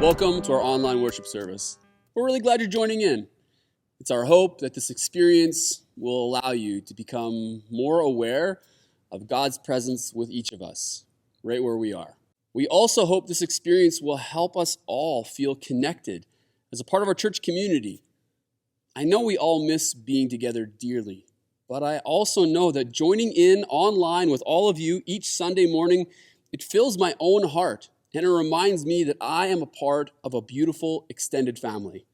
Welcome to our online worship service. We're really glad you're joining in. It's our hope that this experience will allow you to become more aware of God's presence with each of us, right where we are. We also hope this experience will help us all feel connected as a part of our church community. I know we all miss being together dearly, but I also know that joining in online with all of you each Sunday morning, it fills my own heart, and it reminds me that I am a part of a beautiful extended family.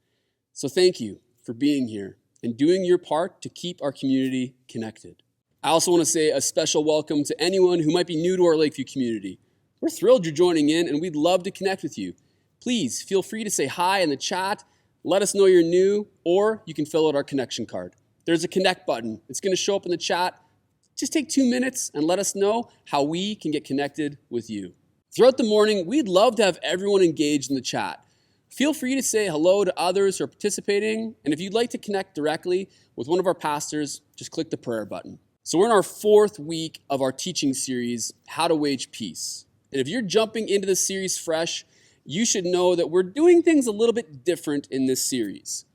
So thank you for being here and doing your part to keep our community connected. I also want to say a special welcome to anyone who might be new to our Lakeview community. We're thrilled you're joining in, and we'd love to connect with you. Please feel free to say hi in the chat, let us know you're new, or you can fill out our connection card. There's a connect button. It's going to show up in the chat. Just take 2 minutes and let us know how we can get connected with you. Throughout the morning, we'd love to have everyone engaged in the chat. Feel free to say hello to others who are participating, and if you'd like to connect directly with one of our pastors, just click the prayer button. So we're in our 4th week of our teaching series, How to Wage Peace. And if you're jumping into the series fresh, you should know that we're doing things a little bit different in this series.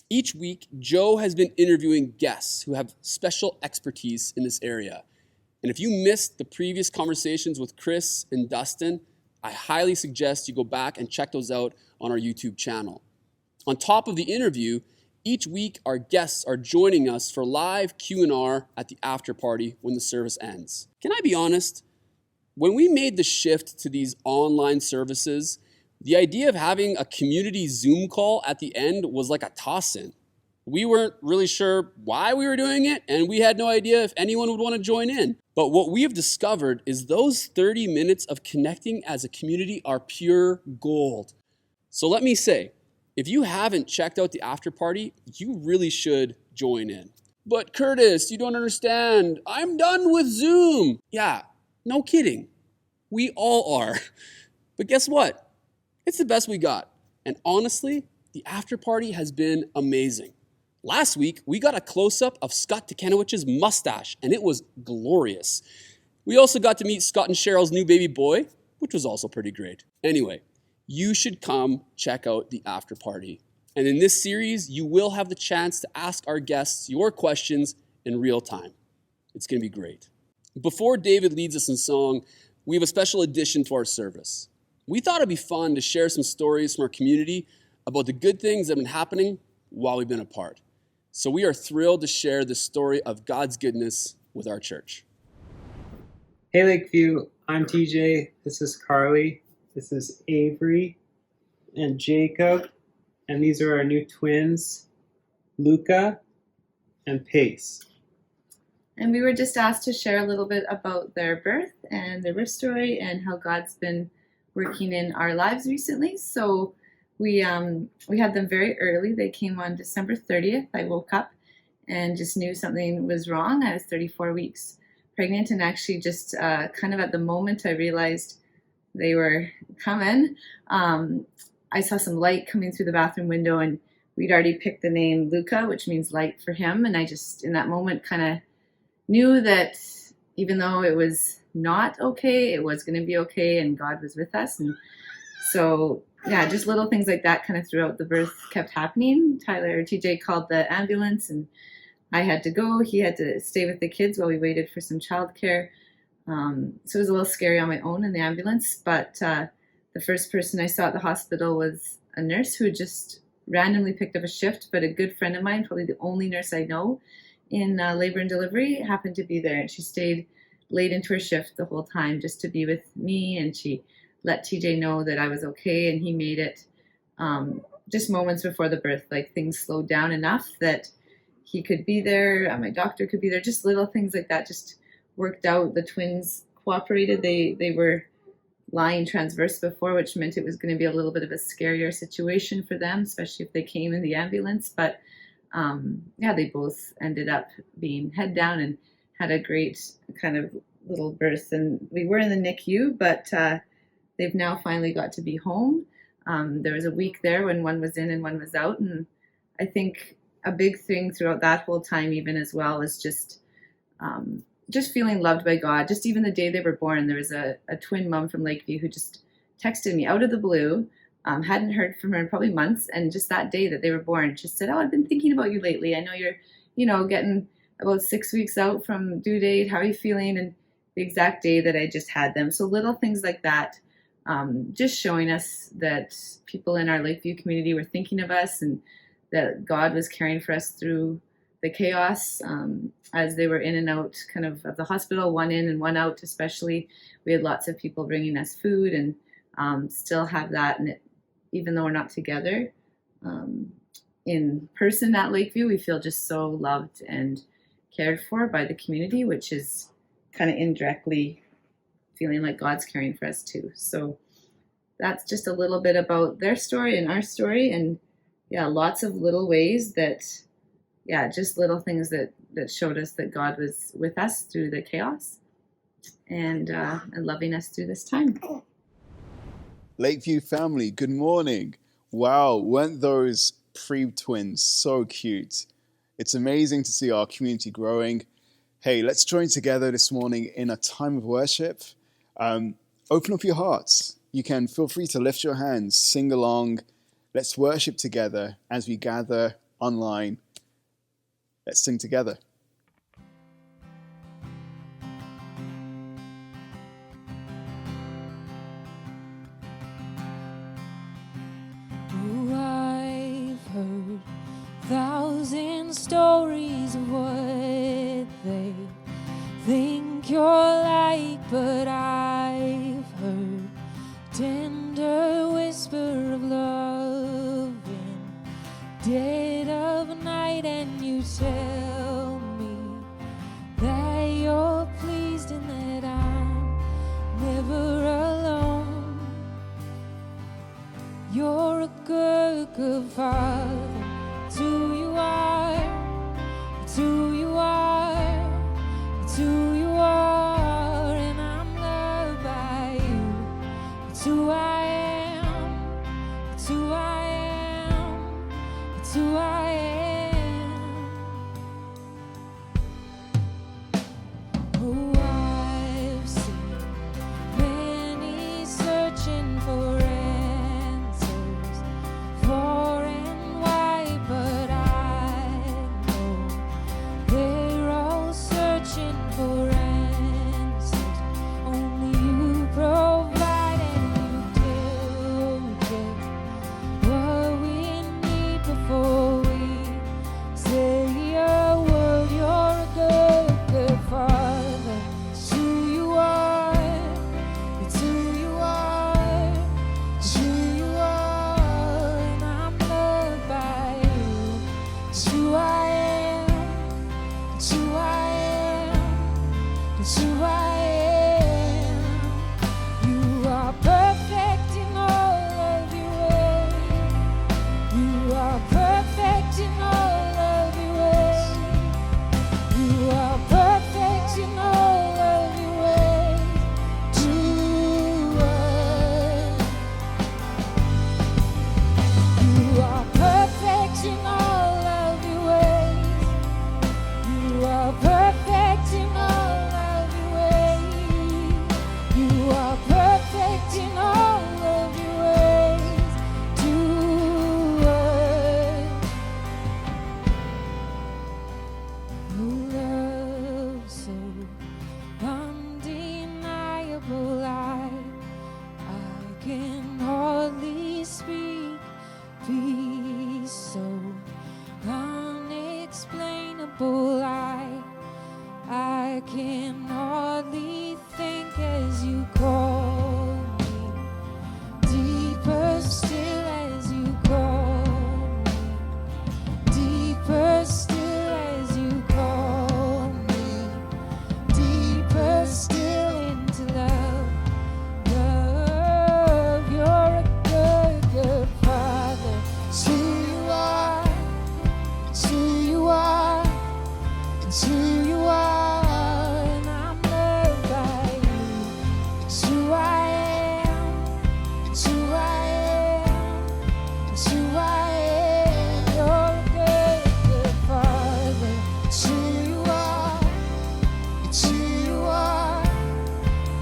Each week, Joe has been interviewing guests who have special expertise in this area. And if you missed the previous conversations with Chris and Dustin, I highly suggest you go back and check those out on our YouTube channel. On top of the interview, each week our guests are joining us for live Q&R at the after party when the service ends. Can I be honest? When we made the shift to these online services, the idea of having a community Zoom call at the end was like a toss-in. We weren't really sure why we were doing it, and we had no idea if anyone would want to join in. But what we have discovered is those 30 minutes of connecting as a community are pure gold. So let me say, if you haven't checked out the after party, you really should join in. But Curtis, you don't understand. I'm done with Zoom. Yeah, no kidding. We all are. But guess what? It's the best we got. And honestly, the after party has been amazing. Last week, we got a close-up of Scott Tekenowicz's mustache, and it was glorious. We also got to meet Scott and Cheryl's new baby boy, which was also pretty great. Anyway, you should come check out the after party. And in this series, you will have the chance to ask our guests your questions in real time. It's going to be great. Before David leads us in song, we have a special addition to our service. We thought it'd be fun to share some stories from our community about the good things that have been happening while we've been apart. So we are thrilled to share the story of God's goodness with our church. Hey Lakeview, I'm TJ, this is Carly, this is Avery and Jacob, and these are our new twins, Luca and Pace. And we were just asked to share a little bit about their birth and their birth story and how God's been working in our lives recently. So we had them very early. They came on December 30th. I woke up and just knew something was wrong. I was 34 weeks pregnant, and actually just kind of at the moment I realized they were coming, I saw some light coming through the bathroom window, and we'd already picked the name Luca, which means light for him. And I just, in that moment, kind of knew that even though it was not okay, it was going to be okay, and God was with us. And so, yeah, just little things like that kind of throughout the birth kept happening. TJ called the ambulance, and I had to go. He had to stay with the kids while we waited for some childcare. So it was a little scary on my own in the ambulance. But the first person I saw at the hospital was a nurse who just randomly picked up a shift, but a good friend of mine, probably the only nurse I know in labor and delivery, happened to be there. And she stayed late into her shift the whole time just to be with me, and she let TJ know that I was okay, and he made it just moments before the birth, like things slowed down enough that he could be there, my doctor could be there, just little things like that just worked out. The twins cooperated. They were lying transverse before, which meant it was going to be a little bit of a scarier situation for them, especially if they came in the ambulance. But yeah, they both ended up being head down and had a great kind of little birth. And we were in the NICU, but they've now finally got to be home. There was a week there when one was in and one was out. And I think a big thing throughout that whole time even as well is just feeling loved by God. Just even the day they were born, there was a twin mom from Lakeview who just texted me out of the blue, hadn't heard from her in probably months. And just that day that they were born, just said, "Oh, I've been thinking about you lately. I know you're, getting about 6 weeks out from due date. How are you feeling?" And the exact day that I just had them. So little things like that, just showing us that people in our Lakeview community were thinking of us, and that God was caring for us through the chaos as they were in and out kind of the hospital, one in and one out especially. We had lots of people bringing us food, and still have that. And even though we're not together in person at Lakeview, we feel just so loved and cared for by the community, which is kind of indirectly feeling like God's caring for us too. So that's just a little bit about their story and our story. And yeah, lots of little ways that, just little things that showed us that God was with us through the chaos and loving us through this time. Lakeview family, good morning. Wow, weren't those pre-twins so cute? It's amazing to see our community growing. Hey, let's join together this morning in a time of worship. Open up your hearts. You can feel free to lift your hands, sing along. Let's worship together as we gather online. Let's sing together. Oh, I've heard 1,000 stories of what they think you're like, but I've heard tender whisper of love in dead of night, and you tell me that you're pleased and that I'm never alone. You're a good, good father. It's who you are. It's who you are. It's who you are, and I'm loved by you. It's who I am. It's who I am. It's who I am. Oh, I've seen many searching for answers, far and wide, but I know they're all searching for answers. Only you provide, and you give what we need before we say a word. You're a good, good father. It's who you are. It's who you are. It's who you are, and I'm loved by you. It's who I am. It's who I am. It's who I am. You are perfect in all of your ways. You are perfect in all of your ways. You are perfect in all of your ways to us. You are perfect in all of your ways. You are perfect in all of your ways. You are perfect in all of your ways to us. Your love so undeniable, I can hardly speak. Peace so unexplainable, I can hardly think as you call me. Deeper still as you call me. Deeper still as you call me. Deeper still into love. Love, you're a good, good father. It's who you are. It's who you are. It's who you are, and I'm loved by you. It's who I am. It's who I am. It's who I am. You're a good, good father. It's who you are. It's who you are.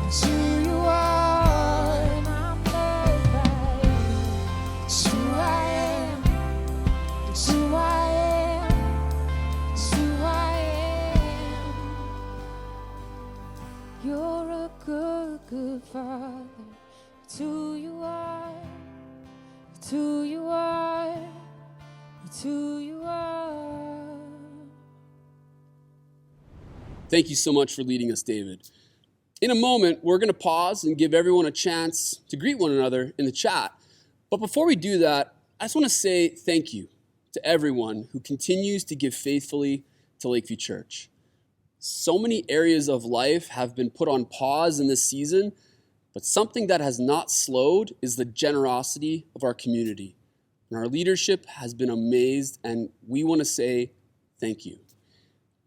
It's who you are, and I'm loved by you. It's who I am. It's who I am. It's who I am. You're a good, good father. It's who you are. It's who you are. It's who you are. Thank you so much for leading us, David. In a moment, we're going to pause and give everyone a chance to greet one another in the chat. But before we do that, I just want to say thank you to everyone who continues to give faithfully to Lakeview Church. So many areas of life have been put on pause in this season, but something that has not slowed is the generosity of our community. And our leadership has been amazed, and we want to say thank you.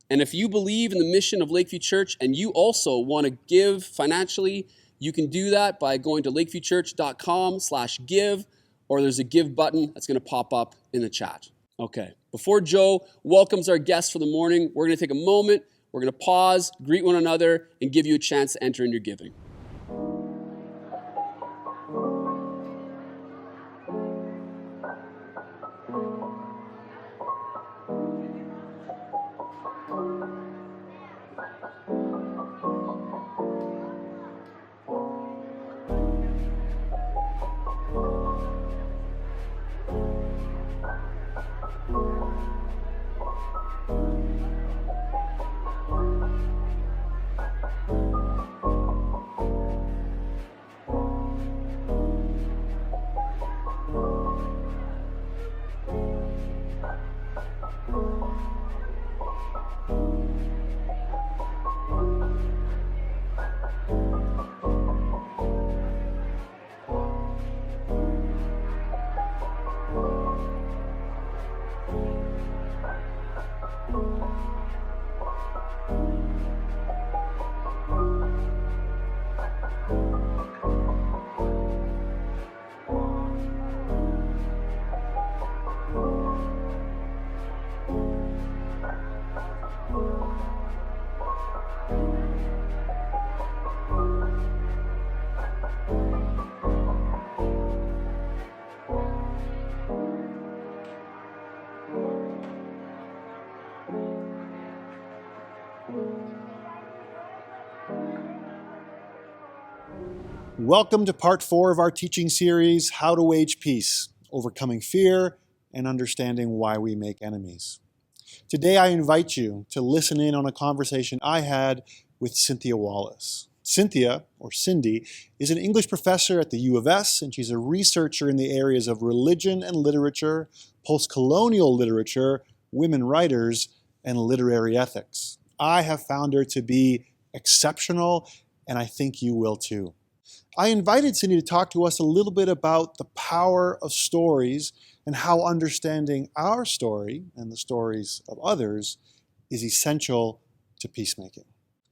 And if you believe in the mission of Lakeview Church and you also want to give financially, you can do that by going to lakeviewchurch.com/give, or there's a give button that's going to pop up in the chat. Okay, before Joe welcomes our guests for the morning, we're going to take a moment, we're going to pause, greet one another, and give you a chance to enter in your giving. Welcome to part 4 of our teaching series, How to Wage Peace, Overcoming Fear and Understanding Why We Make Enemies. Today I invite you to listen in on a conversation I had with Cynthia Wallace. Cynthia, or Cindy, is an English professor at the U of S, and she's a researcher in the areas of religion and literature, post-colonial literature, women writers, and literary ethics. I have found her to be exceptional, and I think you will too. I invited Cindy to talk to us a little bit about the power of stories and how understanding our story and the stories of others is essential to peacemaking.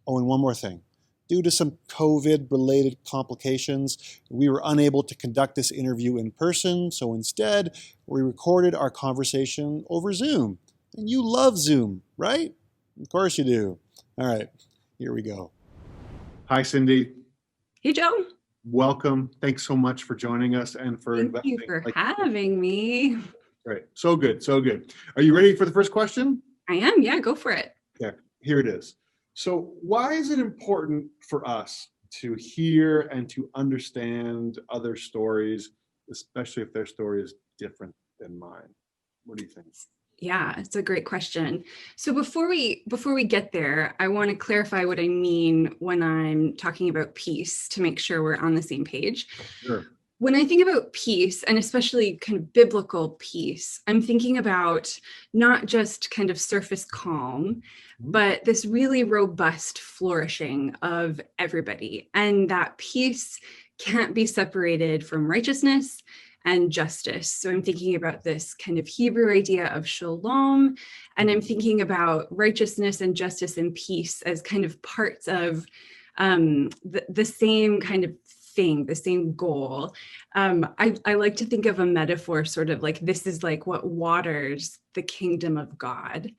Oh, and one more thing. Due to some COVID-related complications, we were unable to conduct this interview in person, so instead, we recorded our conversation over Zoom. And you love Zoom, right? Of course you do. All right, here we go. Hi, Cindy. Hey, Joe. Welcome. Thanks so much for joining us and for Thank you for having me. Great. So good. So good. Are you ready for the first question? I am. Yeah, go for it. Yeah, here it is. So why is it important for us to hear and to understand other stories, especially if their story is different than mine? What do you think? Yeah, it's a great question. So before we get there, I want to clarify what I mean when I'm talking about peace to make sure we're on the same page. Sure. When I think about peace, and especially kind of biblical peace, I'm thinking about not just kind of surface calm, but this really robust flourishing of everybody. And that peace can't be separated from righteousness and justice. So I'm thinking about this kind of Hebrew idea of shalom, and I'm thinking about righteousness and justice and peace as kind of parts of the same kind of thing, the same goal. I like to think of a metaphor sort of like this is like what waters the kingdom of God.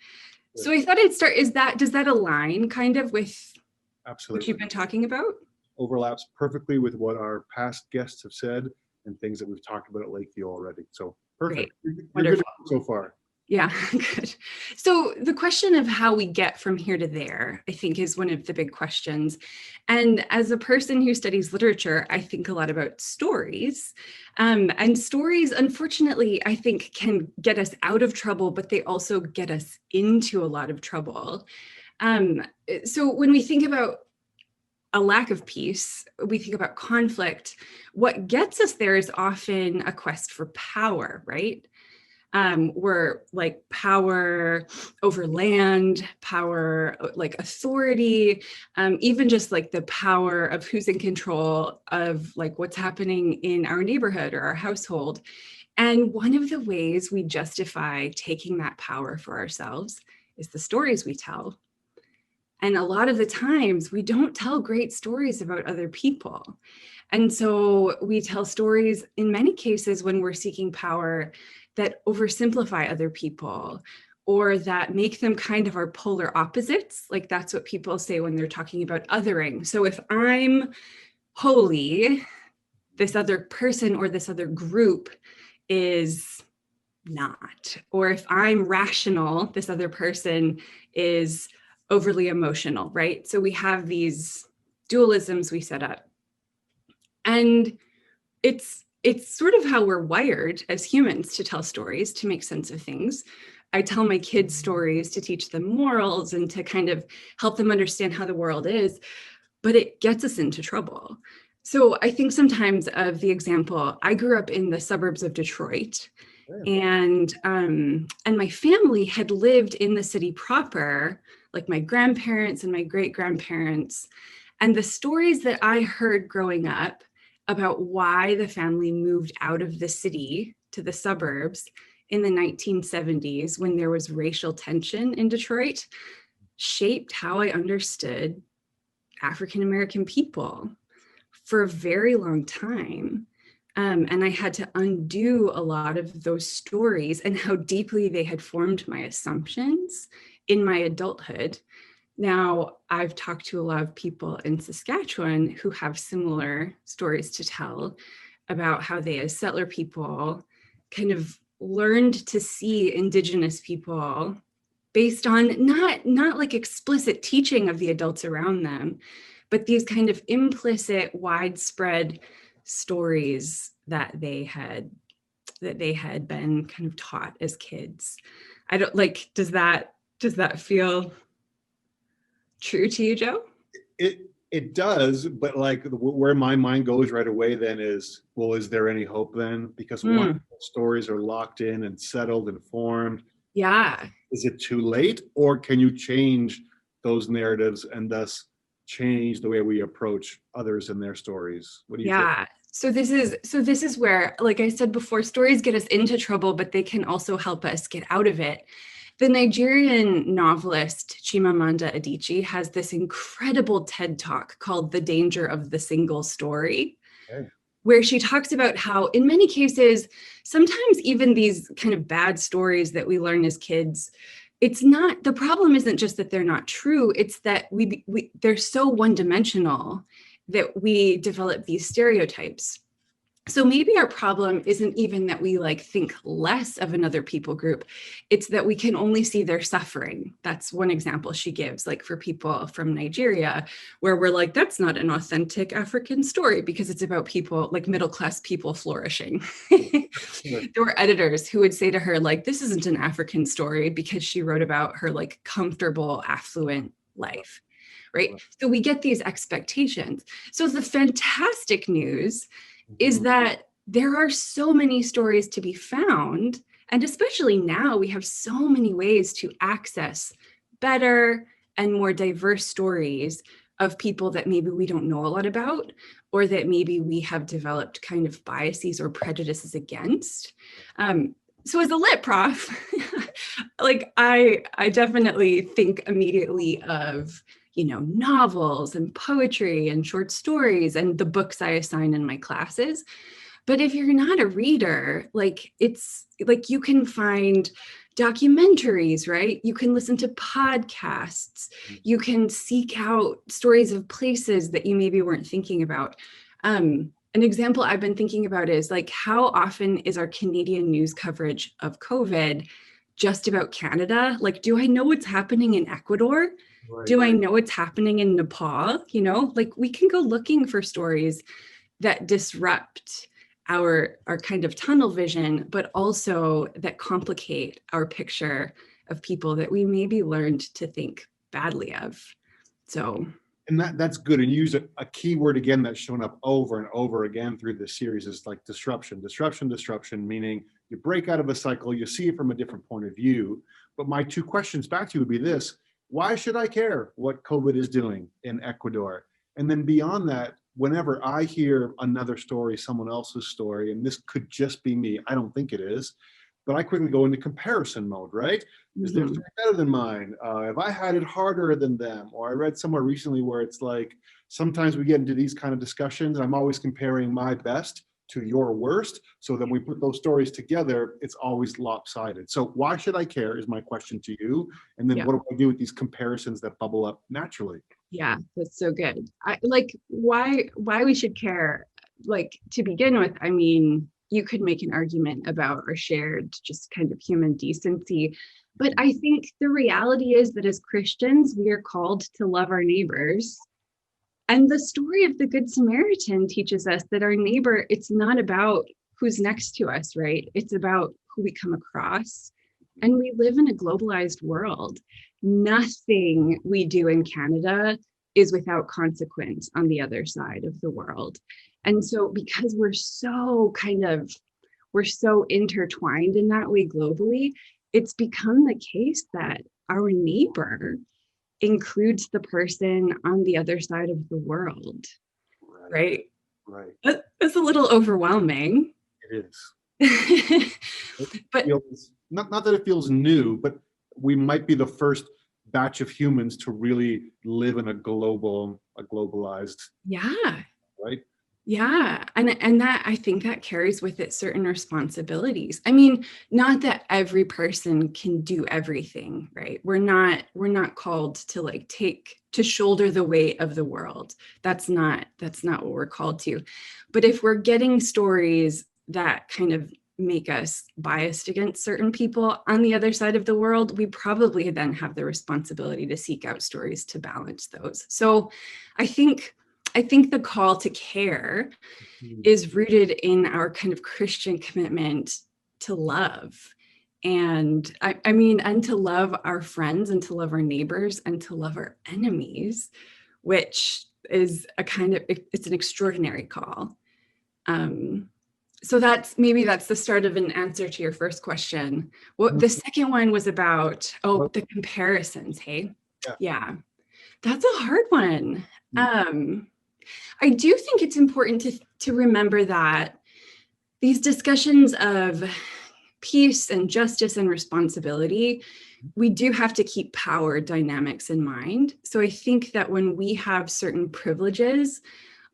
So I thought I'd start, does that align kind of with Absolutely. What you've been talking about? Overlaps perfectly with what our past guests have said and things that we've talked about at Lakeview already. So perfect. Great. You're Wonderful. good so far. Yeah, good. So the question of how we get from here to there, I think, is one of the big questions. And as a person who studies literature, I think a lot about stories. And stories, unfortunately, I think can get us out of trouble, but they also get us into a lot of trouble. So when we think about a lack of peace, we think about conflict, what gets us there is often a quest for power, right? We're like power over land, power like authority, even just like the power of who's in control of like what's happening in our neighborhood or our household. And one of the ways we justify taking that power for ourselves is the stories we tell. And a lot of the times we don't tell great stories about other people. And so we tell stories in many cases when we're seeking power that oversimplify other people or that make them kind of our polar opposites. Like that's what people say when they're talking about othering. So if I'm holy, this other person or this other group is not. Or if I'm rational, this other person is overly emotional, right? So we have these dualisms we set up. And it's sort of how we're wired as humans to tell stories, to make sense of things. I tell my kids stories to teach them morals and to kind of help them understand how the world is, but it gets us into trouble. So I think sometimes of the example, I grew up in the suburbs of Detroit, and my family had lived in the city proper, like my grandparents and my great-grandparents. And the stories that I heard growing up about why the family moved out of the city to the suburbs in the 1970s when there was racial tension in Detroit shaped how I understood African American people for a very long time. And I had to undo a lot of those stories and how deeply they had formed my assumptions in my adulthood. Now, I've talked to a lot of people in Saskatchewan who have similar stories to tell about how they, as settler people, kind of learned to see Indigenous people based on not like explicit teaching of the adults around them, but these kind of implicit, widespread stories that they had been kind of taught as kids. I don't like, does that feel true to you, Joe? It does, but like where my mind goes right away then is, well, is there any hope then? Because once stories are locked in and settled and formed, yeah, is it too late, or can you change those narratives and thus change the way we approach others and their stories? What do you think? So this is where, like I said before, stories get us into trouble, but they can also help us get out of it. The Nigerian novelist Chimamanda Adichie has this incredible TED Talk called The Danger of the Single Story, where she talks about how in many cases, sometimes even these kind of bad stories that we learn as kids, it's not, the problem isn't just that they're not true, it's that they're so one-dimensional that we develop these stereotypes. So maybe our problem isn't even that we like think less of another people group, it's that we can only see their suffering. That's one example she gives, like for people from Nigeria, where we're like, that's not an authentic African story because it's about people, like middle-class people flourishing. There were editors who would say to her, like, this isn't an African story because she wrote about her like comfortable, affluent life, right? So we get these expectations. So the fantastic news is that there are so many stories to be found. And especially now, we have so many ways to access better and more diverse stories of people that maybe we don't know a lot about, or that maybe we have developed kind of biases or prejudices against. So as a lit prof, like I definitely think immediately of, you know, novels and poetry and short stories and the books I assign in my classes. But if you're not a reader, like it's like you can find documentaries, right? You can listen to podcasts. You can seek out stories of places that you maybe weren't thinking about. An example I've been thinking about is like, how often is our Canadian news coverage of COVID just about Canada? Like, do I know what's happening in Ecuador? Right. Do I know what's happening in Nepal? You know, like we can go looking for stories that disrupt our kind of tunnel vision, but also that complicate our picture of people that we maybe learned to think badly of. So. And that's good. And you use a key word again that's shown up over and over again through this series is like disruption, meaning you break out of a cycle, you see it from a different point of view. But my two questions back to you would be this: why should I care what COVID is doing in Ecuador? And then beyond that, whenever I hear another story, someone else's story, and this could just be me, I don't think it is, but I quickly go into comparison mode, right? Is their story better than mine? Have I had it harder than them? Or I read somewhere recently where it's like, sometimes we get into these kind of discussions, and I'm always comparing my best to your worst. So then we put those stories together, it's always lopsided. So why should I care is my question to you. And then Yeah. what do I do with these comparisons that bubble up naturally? Yeah, that's so good. I like why we should care. Like, to begin with, I mean, you could make an argument about our shared just kind of human decency, but I think the reality is that as Christians, we are called to love our neighbors. And the story of the Good Samaritan teaches us that our neighbor, it's not about who's next to us, right? It's about who we come across. And we live in a globalized world. Nothing we do in Canada is without consequence on the other side of the world. And so because we're so intertwined in that way globally, it's become the case that our neighbor includes the person on the other side of the world, right? Right. That's a little overwhelming. It is. But Not that it feels new, but we might be the first batch of humans to really live in a globalized, yeah. right? Yeah. And that, I think that carries with it certain responsibilities. I mean, not that every person can do everything, right? We're not called to shoulder the weight of the world. That's not what we're called to. But if we're getting stories that kind of make us biased against certain people on the other side of the world, we probably then have the responsibility to seek out stories to balance those. So I think the call to care is rooted in our kind of Christian commitment to love. And I mean, and to love our friends and to love our neighbors and to love our enemies, which is it's an extraordinary call. So that's the start of an answer to your first question. Well, the second one was about, the comparisons, hey? Yeah. That's a hard one. I do think it's important to remember that these discussions of peace and justice and responsibility, we do have to keep power dynamics in mind. So I think that when we have certain privileges,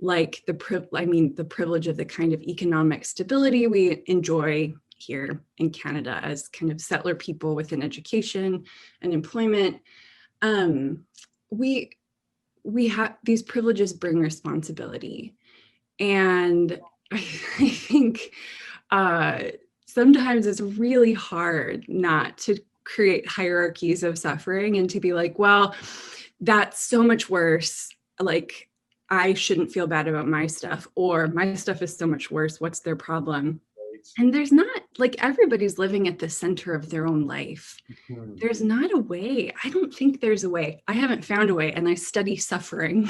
like the privilege of the kind of economic stability we enjoy here in Canada as kind of settler people within education and employment, we have these privileges bring responsibility. And I think sometimes it's really hard not to create hierarchies of suffering and to be like, well, that's so much worse. Like, I shouldn't feel bad about my stuff, or my stuff is so much worse. What's their problem? And there's not, like, everybody's living at the center of their own life. There's not a way. I don't think there's a way. I haven't found a way, and I study suffering.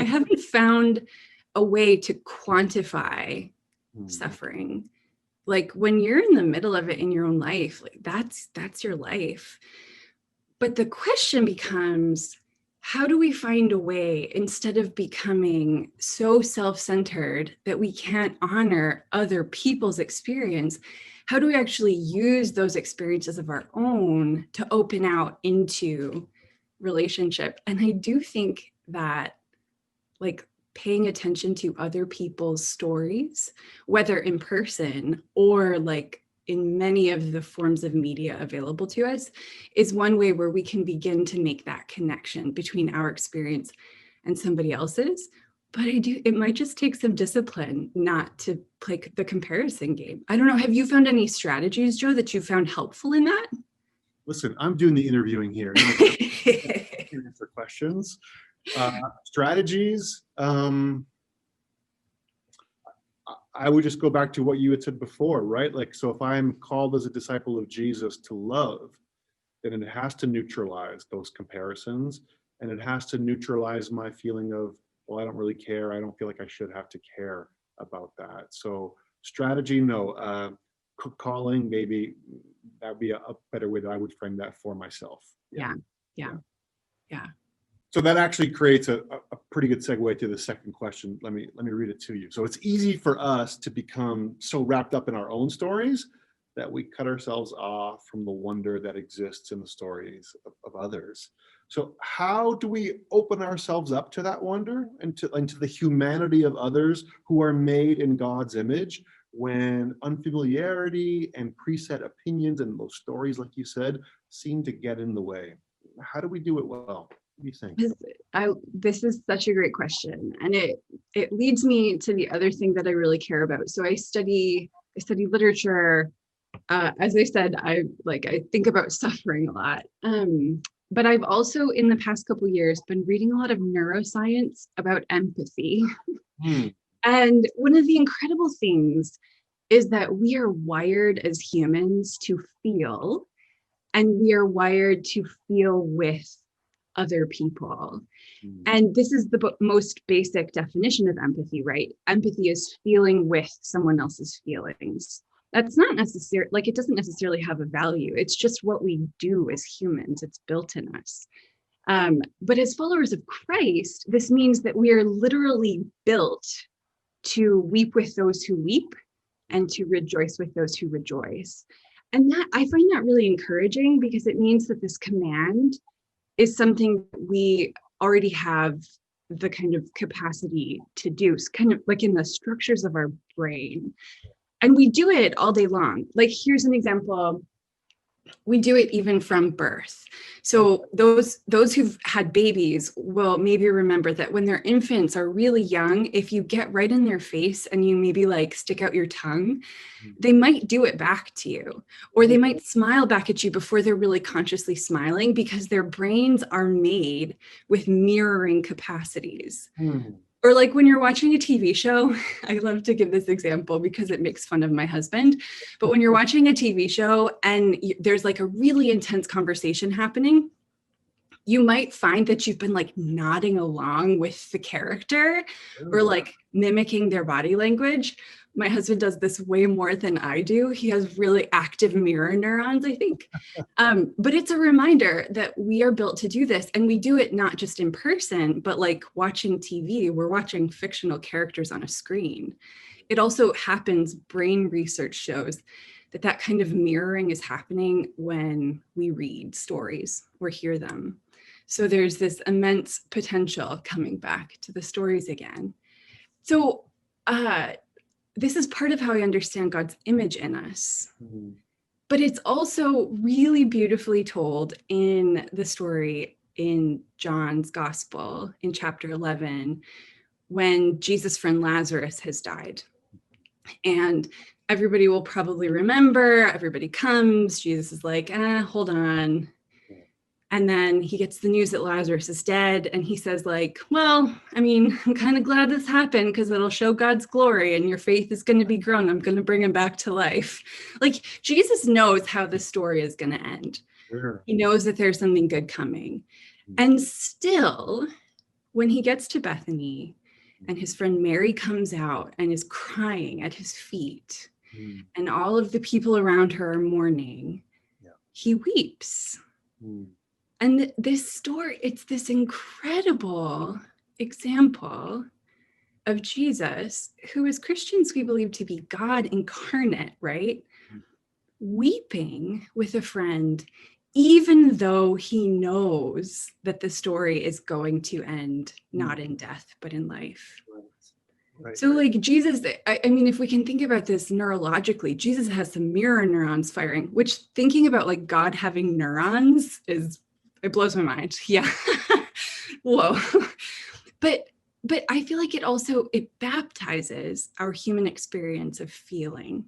I haven't found a way to quantify suffering. Like, when you're in the middle of it in your own life, like that's your life. But the question becomes, how do we find a way, instead of becoming so self-centered that we can't honor other people's experience, how do we actually use those experiences of our own to open out into relationship? And I do think that, like, paying attention to other people's stories, whether in person or like in many of the forms of media available to us, is one way where we can begin to make that connection between our experience and somebody else's. But it might just take some discipline not to play the comparison game. I don't know. Have you found any strategies, Joe, that you found helpful in that? Listen, I'm doing the interviewing here. For questions. Strategies. I would just go back to what you had said before, right? Like, so if I'm called as a disciple of Jesus to love, then it has to neutralize those comparisons, and it has to neutralize my feeling of, well, I don't really care. I don't feel like I should have to care about that. So strategy, no. Calling, maybe that'd be a better way that I would frame that for myself. Yeah. So that actually creates a pretty good segue to the second question. Let me read it to you. So it's easy for us to become so wrapped up in our own stories that we cut ourselves off from the wonder that exists in the stories of others. So how do we open ourselves up to that wonder and to the humanity of others who are made in God's image, when unfamiliarity and preset opinions and those stories, like you said, seem to get in the way? How do we do it well? What do you think? This is such a great question, and it leads me to the other thing that I really care about. So I study literature. As I said, I think about suffering a lot. But I've also, in the past couple of years, been reading a lot of neuroscience about empathy. And one of the incredible things is that we are wired as humans to feel, and we are wired to feel with other people. And this is the most basic definition of empathy, right? Empathy is feeling with someone else's feelings. That's not necessary, it doesn't necessarily have a value. It's just what we do as humans. It's built in us. But as followers of Christ, this means that we are literally built to weep with those who weep and to rejoice with those who rejoice. And that, I find that really encouraging, because it means that this command is something we already have the kind of capacity to do. It's kind of like in the structures of our brain. And we do it all day long. Here's an example. We do it even from birth. So those who've had babies will maybe remember that when their infants are really young, if you get right in their face and you maybe stick out your tongue, they might do it back to you, or they might smile back at you before they're really consciously smiling, because their brains are made with mirroring capacities. Or when you're watching a TV show, I love to give this example because it makes fun of my husband, but when you're watching a TV show and there's a really intense conversation happening, you might find that you've been nodding along with the character or mimicking their body language. My husband does this way more than I do. He has really active mirror neurons, I think. But it's a reminder that we are built to do this. And we do it not just in person, but watching TV, we're watching fictional characters on a screen. It also happens, brain research shows that kind of mirroring is happening when we read stories or hear them. So there's this immense potential coming back to the stories again. So, this is part of how I understand God's image in us. But it's also really beautifully told in the story in John's Gospel in chapter 11, when Jesus' friend Lazarus has died. And everybody will probably remember, everybody comes, Jesus is like, hold on. And then he gets the news that Lazarus is dead. And he says well, I'm kind of glad this happened because it'll show God's glory and your faith is going to be grown. I'm going to bring him back to life. Jesus knows how this story is going to end. Sure. He knows that there's something good coming. And still, when he gets to Bethany and his friend Mary comes out and is crying at his feet, and all of the people around her are mourning, he weeps. And this story, it's this incredible example of Jesus, who as Christians we believe to be God incarnate, right? Weeping with a friend, even though he knows that the story is going to end not in death, but in life. Right. So Jesus, if we can think about this neurologically, Jesus has some mirror neurons firing, which thinking about God having neurons it blows my mind. Yeah. Whoa. But I feel it baptizes our human experience of feeling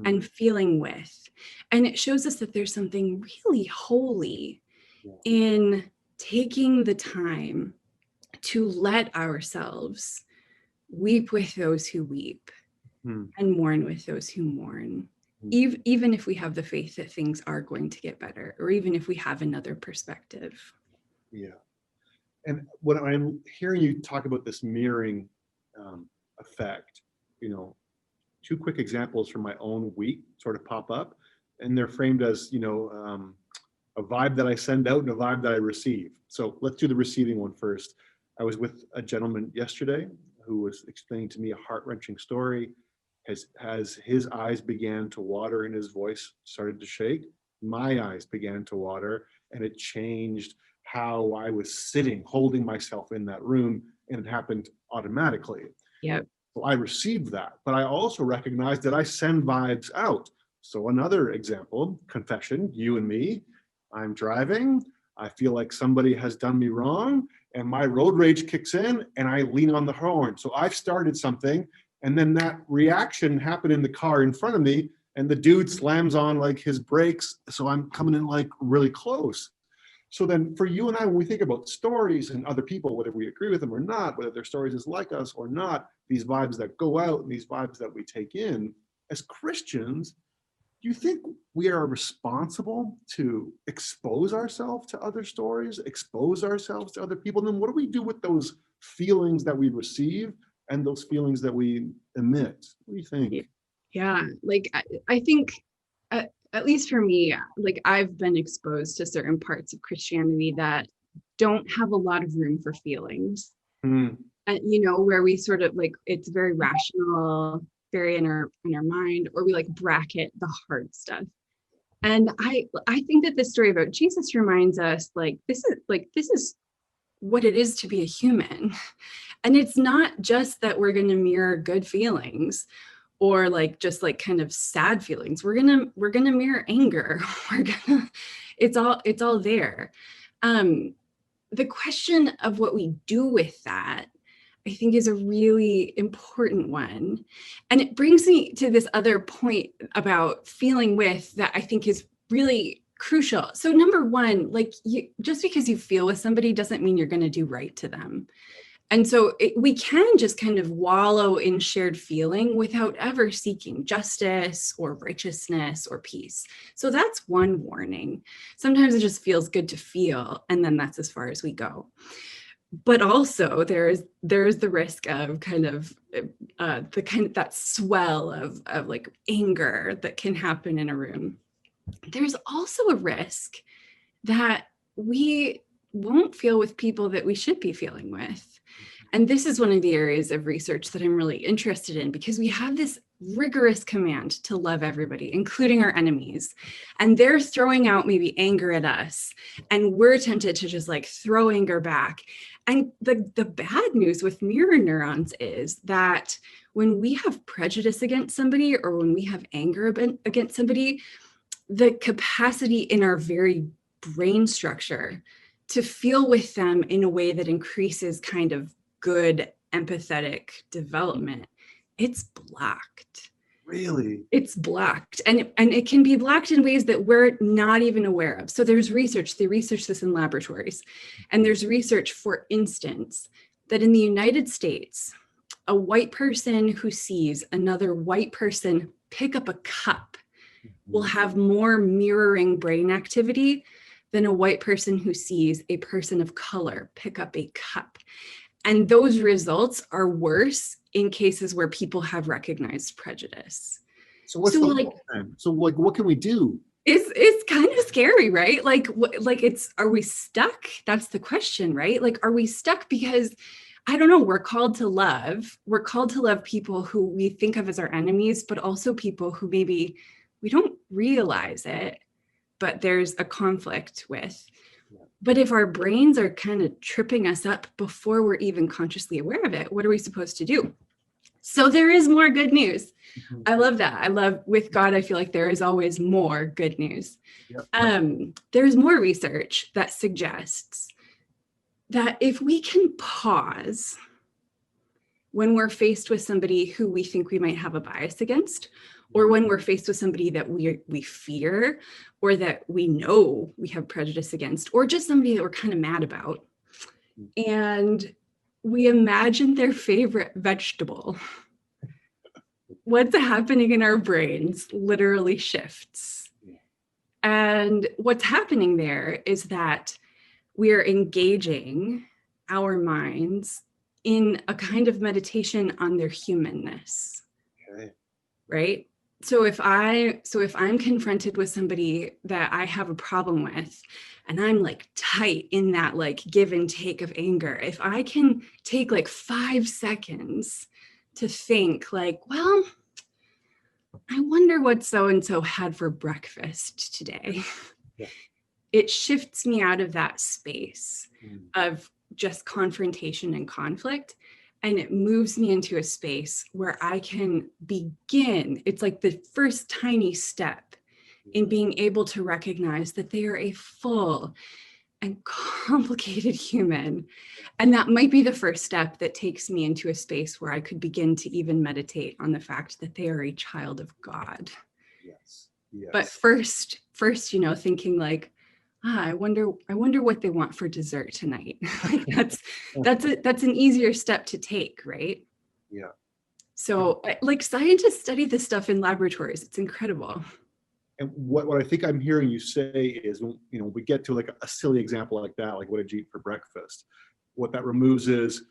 and feeling with. And it shows us that there's something really holy in taking the time to let ourselves weep with those who weep and mourn with those who mourn. Even if we have the faith that things are going to get better, or even if we have another perspective. Yeah. And when I'm hearing you talk about this mirroring effect, two quick examples from my own week sort of pop up, and they're framed as, a vibe that I send out and a vibe that I receive. So let's do the receiving one first. I was with a gentleman yesterday who was explaining to me a heart-wrenching story. As his eyes began to water and his voice started to shake, my eyes began to water, and it changed how I was sitting, holding myself in that room, and it happened automatically. Yep. So I received that, but I also recognized that I send vibes out. So another example, confession, you and me, I'm driving, I feel like somebody has done me wrong, and my road rage kicks in, and I lean on the horn. So I've started something, and then that reaction happened in the car in front of me, and the dude slams on like his brakes, so I'm coming in like really close. So then for you and I, when we think about stories and other people, whether we agree with them or not, whether their stories is like us or not, these vibes that go out and these vibes that we take in, as Christians, do you think we are responsible to expose ourselves to other stories, expose ourselves to other people? And then what do we do with those feelings that we receive and those feelings that we emit? What do you think? Yeah, like I think, at least for me, like I've been exposed to certain parts of Christianity that don't have a lot of room for feelings. Mm. And where we sort of like, it's very rational, very in our mind, or we like bracket the hard stuff. And I think that this story about Jesus reminds us this is what it is to be a human. And it's not just that we're going to mirror good feelings or just kind of sad feelings. We're gonna mirror anger. It's all there. The question of what we do with that, I think, is a really important one. And it brings me to this other point about feeling with that I think is really crucial. So number one, just because you feel with somebody doesn't mean you're going to do right to them. And so we can just kind of wallow in shared feeling without ever seeking justice or righteousness or peace. So that's one warning. Sometimes it just feels good to feel, and then that's as far as we go. But also there's the risk of that swell of like anger that can happen in a room. There's also a risk that we won't feel with people that we should be feeling with. And this is one of the areas of research that I'm really interested in, because we have this rigorous command to love everybody, including our enemies. And they're throwing out maybe anger at us, and we're tempted to just throw anger back. And the bad news with mirror neurons is that when we have prejudice against somebody, or when we have anger against somebody, the capacity in our very brain structure to feel with them in a way that increases kind of good empathetic development, it's blocked. Really? It's blocked. And it can be blocked in ways that we're not even aware of. So there's research, they research this in laboratories. And there's research, for instance, that in the United States, a white person who sees another white person pick up a cup will have more mirroring brain activity than a white person who sees a person of color pick up a cup. And those results are worse in cases where people have recognized prejudice. So what's the hope then? So what can we do? It's kind of scary, right? Are we stuck? That's the question, right? Are we stuck because, I don't know, we're called to love. We're called to love people who we think of as our enemies, but also people who maybe we don't realize it, but there's a conflict with. But if our brains are kind of tripping us up before we're even consciously aware of it, what are we supposed to do? So there is more good news. Mm-hmm. I love that. With God, I feel like there is always more good news. Yep. There's more research that suggests that if we can pause when we're faced with somebody who we think we might have a bias against, or when we're faced with somebody that we fear, or that we know we have prejudice against, or just somebody that we're kind of mad about, and we imagine their favorite vegetable, what's happening in our brains literally shifts. And what's happening there is that we're engaging our minds in a kind of meditation on their humanness. Okay. Right? So if I'm confronted with somebody that I have a problem with, and I'm tight in that give and take of anger, if I can take 5 seconds to think well, I wonder what so-and-so had for breakfast today. Yeah. It shifts me out of that space Mm. of just confrontation and conflict. And it moves me into a space where I can begin. It's like the first tiny step in being able to recognize that they are a full and complicated human. And that might be the first step that takes me into a space where I could begin to even meditate on the fact that they are a child of God. Yes. Yes. But first, thinking like, I wonder what they want for dessert tonight. Like that's an easier step to take, right? Yeah. So like scientists study this stuff in laboratories. It's incredible. And what I think I'm hearing you say is, when we get to like a silly example like that, like what did you eat for breakfast? What that removes is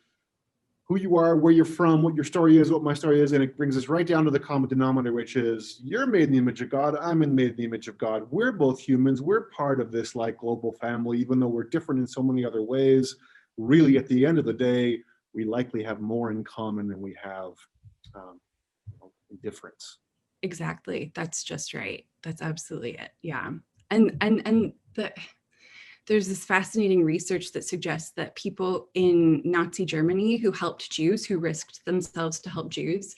who you are, where you're from, what your story is, what my story is, and it brings us right down to the common denominator, which is you're made in the image of God, I'm made in the image of God. We're both humans. We're part of this like global family, even though we're different in so many other ways. Really, at the end of the day, we likely have more in common than we have difference. Exactly. That's just right. That's absolutely it. Yeah. And there's this fascinating research that suggests that people in Nazi Germany who helped Jews, who risked themselves to help Jews,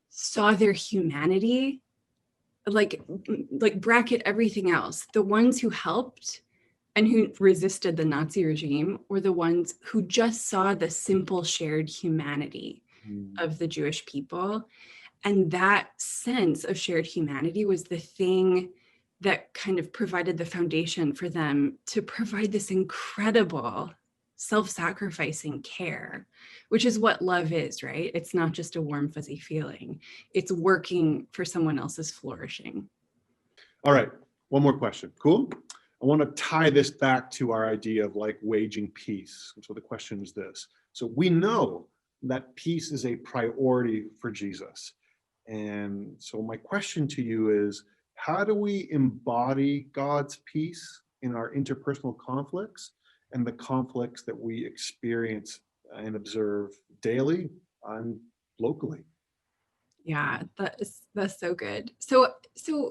saw their humanity, like bracket everything else. The ones who helped and who resisted the Nazi regime were the ones who just saw the simple shared humanity of the Jewish people. And that sense of shared humanity was the thing that kind of provided the foundation for them to provide this incredible self-sacrificing care, which is what love is, right? It's not just a warm, fuzzy feeling. It's working for someone else's flourishing. All right, one more question. Cool? I want to tie this back to our idea of like waging peace. So the question is this. So we know that peace is a priority for Jesus. And so my question to you is, how do we embody God's peace in our interpersonal conflicts and the conflicts that we experience and observe daily and locally? Yeah, that's so good. So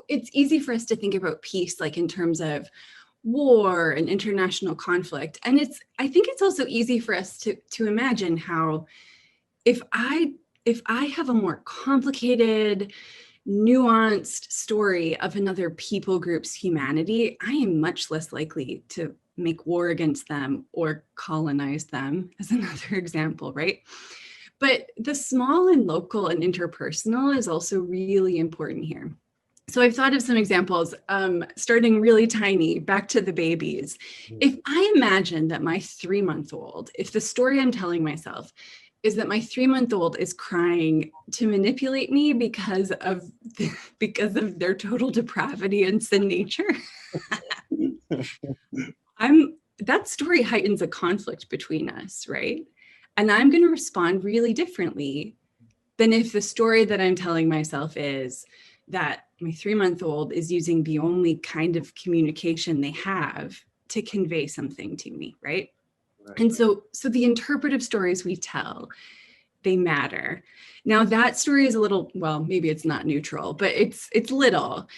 it's easy for us to think about peace like in terms of war and international conflict. And I think it's also easy for us to imagine how if I have a more complicated, nuanced story of another people group's humanity, I am much less likely to make war against them or colonize them, as another example, right? But the small and local and interpersonal is also really important here. So I've thought of some examples, starting really tiny, back to the babies. If I imagine that my 3-month-old, if the story I'm telling myself is that my 3-month-old is crying to manipulate me because of their total depravity and sin nature, that story heightens a conflict between us, right? And I'm going to respond really differently than if the story that I'm telling myself is that my 3-month-old is using the only kind of communication they have to convey something to me, right? And so the interpretive stories we tell, they matter. Now that story is a little, well, maybe it's not neutral, but it's little.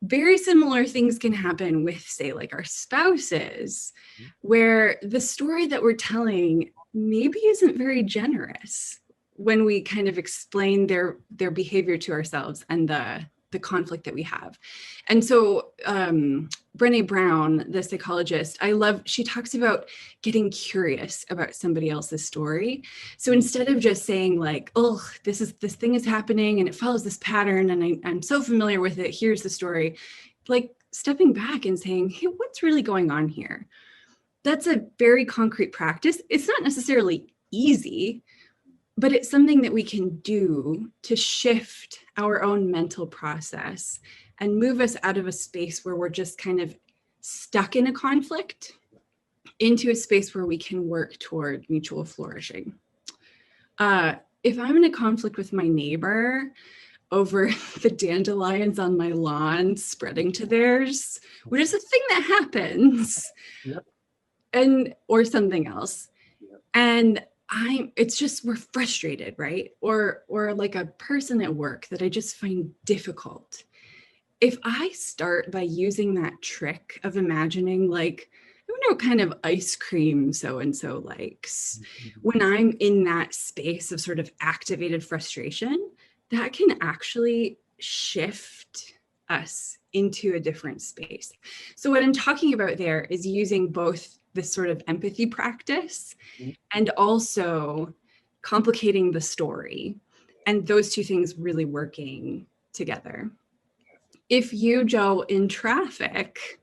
Very similar things can happen with, say, like our spouses, where the story that we're telling maybe isn't very generous when we kind of explain their behavior to ourselves and the conflict that we have. And so Brené Brown, the psychologist, she talks about getting curious about somebody else's story. So instead of just saying like, oh, this thing is happening and it follows this pattern and I'm so familiar with it, here's the story, like stepping back and saying, hey, what's really going on here? That's a very concrete practice. It's not necessarily easy, but it's something that we can do to shift our own mental process and move us out of a space where we're just kind of stuck in a conflict into a space where we can work toward mutual flourishing. If I'm in a conflict with my neighbor over the dandelions on my lawn spreading to theirs, which is a thing that happens, or something else, and it's just, we're frustrated, right? Or like a person at work that I just find difficult. If I start by using that trick of imagining, like, I wonder what kind of ice cream so-and-so likes, when I'm in that space of sort of activated frustration, that can actually shift us into a different space. So what I'm talking about there is using both this sort of empathy practice and also complicating the story, and those two things really working together. If you, Joe, in traffic,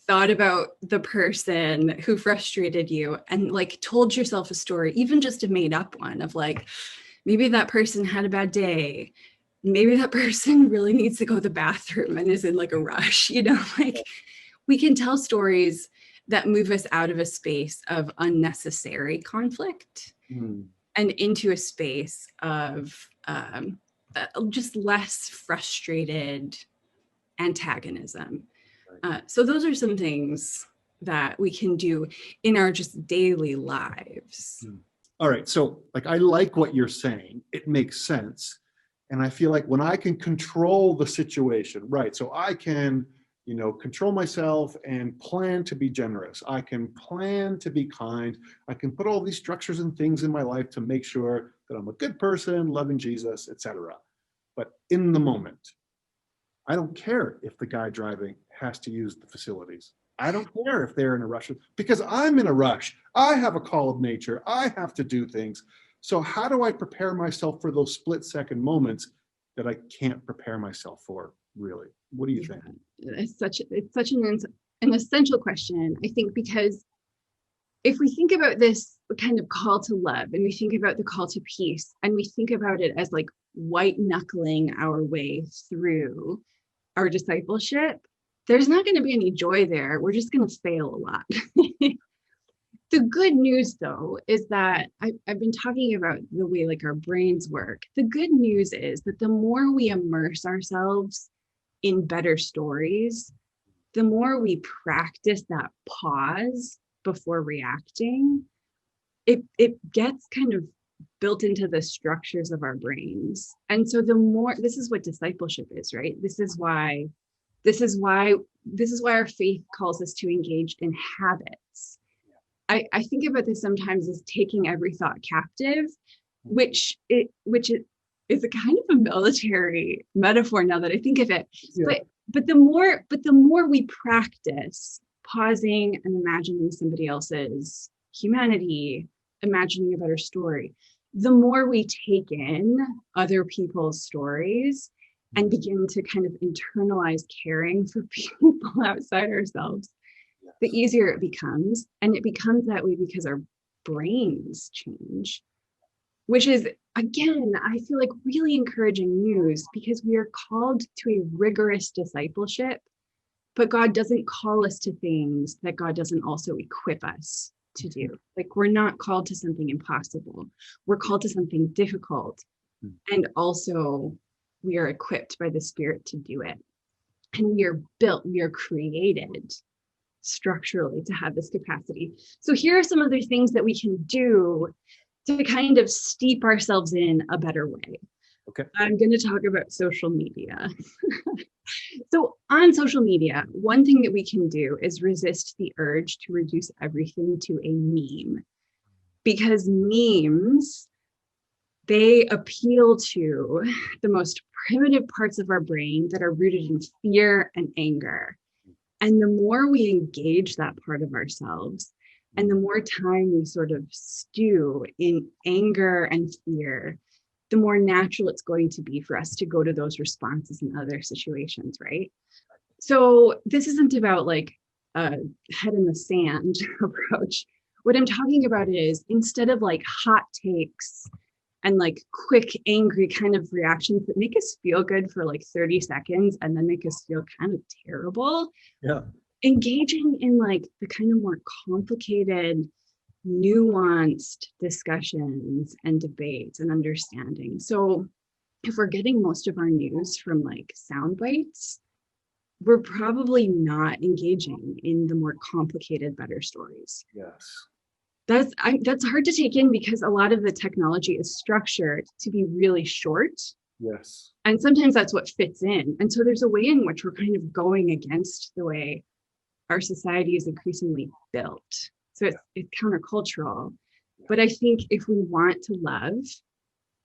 thought about the person who frustrated you and like told yourself a story, even just a made up one of like, maybe that person had a bad day, maybe that person really needs to go to the bathroom and is in like a rush, like we can tell stories that move us out of a space of unnecessary conflict and into a space of just less frustrated antagonism. So those are some things that we can do in our just daily lives. All right. So like, I like what you're saying. It makes sense. And I feel like when I can control the situation, right? So I can, control myself and plan to be generous. I can plan to be kind. I can put all these structures and things in my life to make sure that I'm a good person, loving Jesus, etc. But in the moment, I don't care if the guy driving has to use the facilities. I don't care if they're in a rush because I'm in a rush. I have a call of nature. I have to do things. So how do I prepare myself for those split-second moments that I can't prepare myself for, really? What do you think? It's such an essential question, I think, because if we think about this kind of call to love, and we think about the call to peace, and we think about it as like white knuckling our way through our discipleship, there's not going to be any joy there. We're just going to fail a lot. The good news, though, is that I've been talking about the way like our brains work. The good news is that the more we immerse ourselves in better stories, the more we practice that pause before reacting, it gets kind of built into the structures of our brains. And so the more, this is what discipleship is, right? This is why our faith calls us to engage in habits. I think about this sometimes as taking every thought captive, which is a kind of a military metaphor now that I think of it. Yeah. But the more we practice pausing and imagining somebody else's humanity, imagining a better story, the more we take in other people's stories and begin to kind of internalize caring for people outside ourselves, the easier it becomes. And it becomes that way because our brains change, which is, again, I feel like really encouraging news, because we are called to a rigorous discipleship, but God doesn't call us to things that God doesn't also equip us to do. Like, we're not called to something impossible. We're called to something difficult. And also we are equipped by the Spirit to do it. And we are created structurally to have this capacity. So here are some other things that we can do to kind of steep ourselves in a better way. Okay. I'm going to talk about social media. So on social media, one thing that we can do is resist the urge to reduce everything to a meme, because memes, they appeal to the most primitive parts of our brain that are rooted in fear and anger. And the more we engage that part of ourselves, and the more time we sort of stew in anger and fear, the more natural it's going to be for us to go to those responses in other situations, right? So this isn't about like a head in the sand approach. What I'm talking about is, instead of like hot takes and like quick, angry kind of reactions that make us feel good for like 30 seconds and then make us feel kind of terrible. Yeah. Engaging in like the kind of more complicated, nuanced discussions and debates and understanding. So if we're getting most of our news from like sound bites, we're probably not engaging in the more complicated, better stories. Yes. that's hard to take in because a lot of the technology is structured to be really short. Yes. And sometimes that's what fits in. And so there's a way in which we're kind of going against the way our society is increasingly built. So it's countercultural. But I think if we want to love,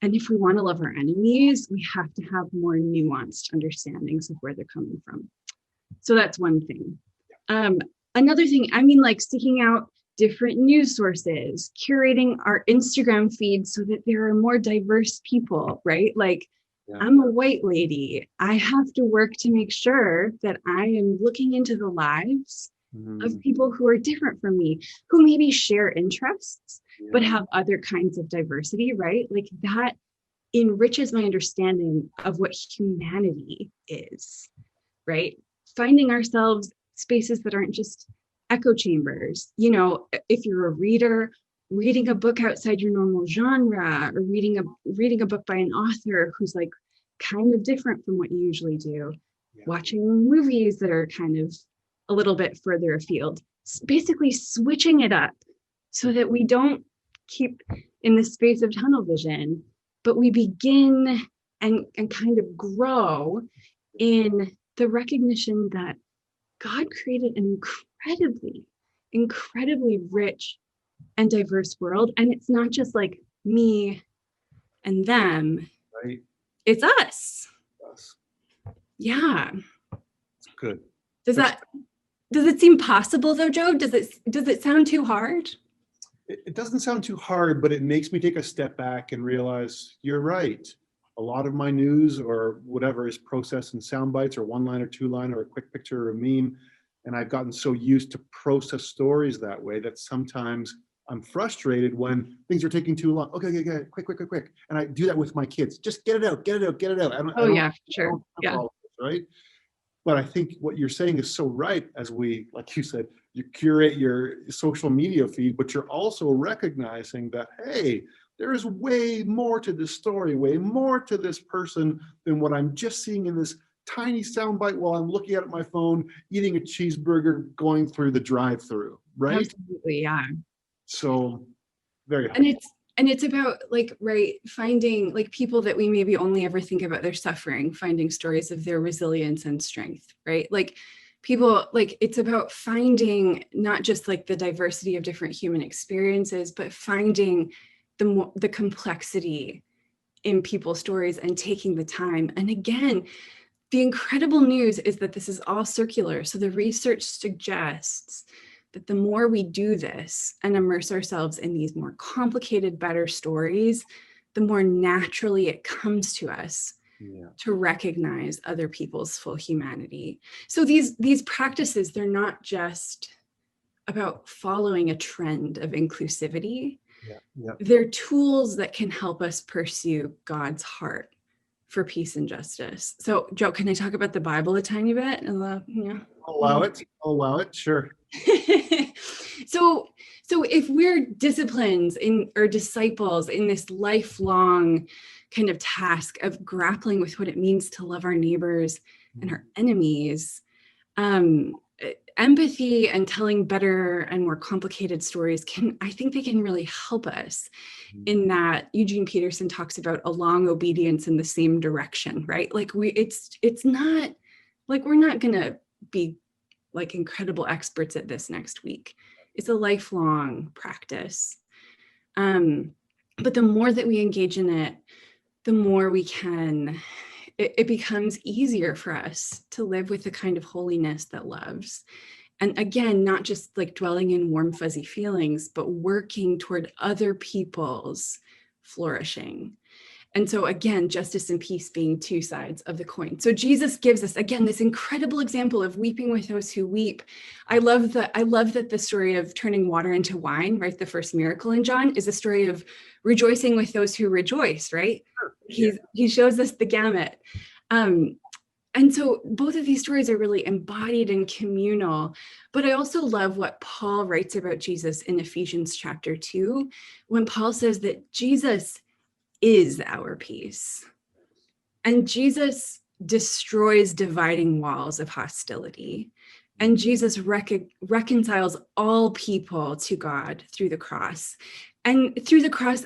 and if we want to love our enemies, we have to have more nuanced understandings of where they're coming from. So that's one thing. Another thing, I mean, like seeking out different news sources, curating our Instagram feed so that there are more diverse people, right? Like, I'm a white lady. I have to work to make sure that I am looking into the lives of people who are different from me, who maybe share interests, but have other kinds of diversity, right? Like that enriches my understanding of what humanity is, right? Finding ourselves spaces that aren't just echo chambers. You know, if you're a reader, reading a book outside your normal genre, or reading a book by an author who's like kind of different from what you usually do, watching movies that are kind of a little bit further afield, basically switching it up so that we don't keep in the space of tunnel vision, but we begin and kind of grow in the recognition that God created an incredibly rich and diverse world. And it's not just like me and them, Right. It's us. Us. Yeah. It's good. Does it seem possible though, Joe? Does it sound too hard? It doesn't sound too hard, but it makes me take a step back and realize you're right. A lot of my news or whatever is processed in sound bites or one line or two line or a quick picture or a meme. And I've gotten so used to process stories that way that sometimes I'm frustrated when things are taking too long. Okay, quick. And I do that with my kids. Just get it out. Sure. Yeah. Right. But I think what you're saying is so right, as we, like you said, you curate your social media feed, but you're also recognizing that, hey, there is way more to this story, way more to this person than what I'm just seeing in this tiny soundbite while I'm looking at my phone, eating a cheeseburger, going through the drive-through, right? Absolutely, yeah. So very helpful. And it's about finding like people that we maybe only ever think about their suffering, finding stories of their resilience and strength, right? Like people, like it's about finding not just like the diversity of different human experiences, but finding the complexity in people's stories and taking the time. And again, the incredible news is that this is all circular. So the research suggests that the more we do this and immerse ourselves in these more complicated, better stories, the more naturally it comes to us to recognize other people's full humanity. So these practices, they're not just about following a trend of inclusivity. They're tools that can help us pursue God's heart for peace and justice. So, Joe, can I talk about the Bible a tiny bit? Allow it, sure. So if we're disciplines or disciples in this lifelong kind of task of grappling with what it means to love our neighbors and our enemies, empathy and telling better and more complicated stories I think they can really help us in that. Eugene Peterson talks about a long obedience in the same direction, right? Like it's not like we're not gonna be like incredible experts at this next week. It's a lifelong practice. But the more that we engage in it, the more we can, it becomes easier for us to live with the kind of holiness that loves. And again, not just like dwelling in warm, fuzzy feelings, but working toward other people's flourishing. And so again, justice and peace being two sides of the coin. So Jesus gives us, again, this incredible example of weeping with those who weep. I love that the story of turning water into wine, right? The first miracle in John is a story of rejoicing with those who rejoice, right? He shows us the gamut. And so both of these stories are really embodied and communal. But I also love what Paul writes about Jesus in Ephesians chapter 2, when Paul says that Jesus is our peace. And Jesus destroys dividing walls of hostility. And Jesus reconciles all people to God through the cross. And through the cross,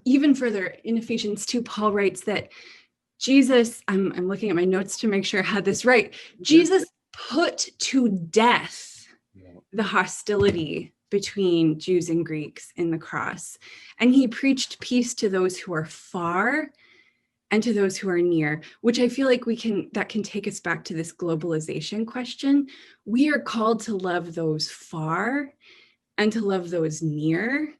even further in Ephesians 2, Paul writes that Jesus, I'm looking at my notes to make sure I had this right. Jesus put to death the hostility between Jews and Greeks in the cross. And he preached peace to those who are far and to those who are near, which I feel like that can take us back to this globalization question. We are called to love those far and to love those near.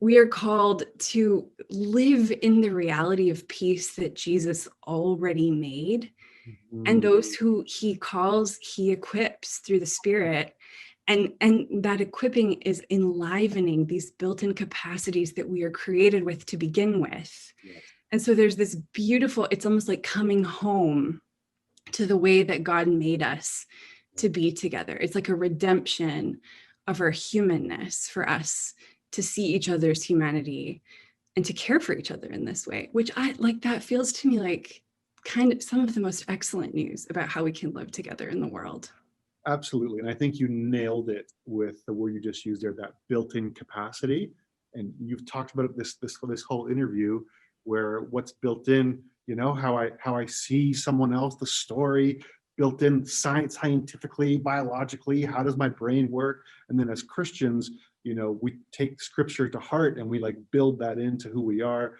We are called to live in the reality of peace that Jesus already made. And those who he calls, he equips through the Spirit. And that equipping is enlivening these built-in capacities that we are created with to begin with. Yes. And so there's this beautiful, it's almost like coming home to the way that God made us to be together. It's like a redemption of our humanness for us to see each other's humanity and to care for each other in this way, which that feels to me like kind of some of the most excellent news about how we can live together in the world. Absolutely. And I think you nailed it with the word you just used there, that built-in capacity. And you've talked about it this whole interview, where what's built in, how I see someone else, the story built in scientifically, biologically, how does my brain work? And then as Christians, we take scripture to heart and we build that into who we are.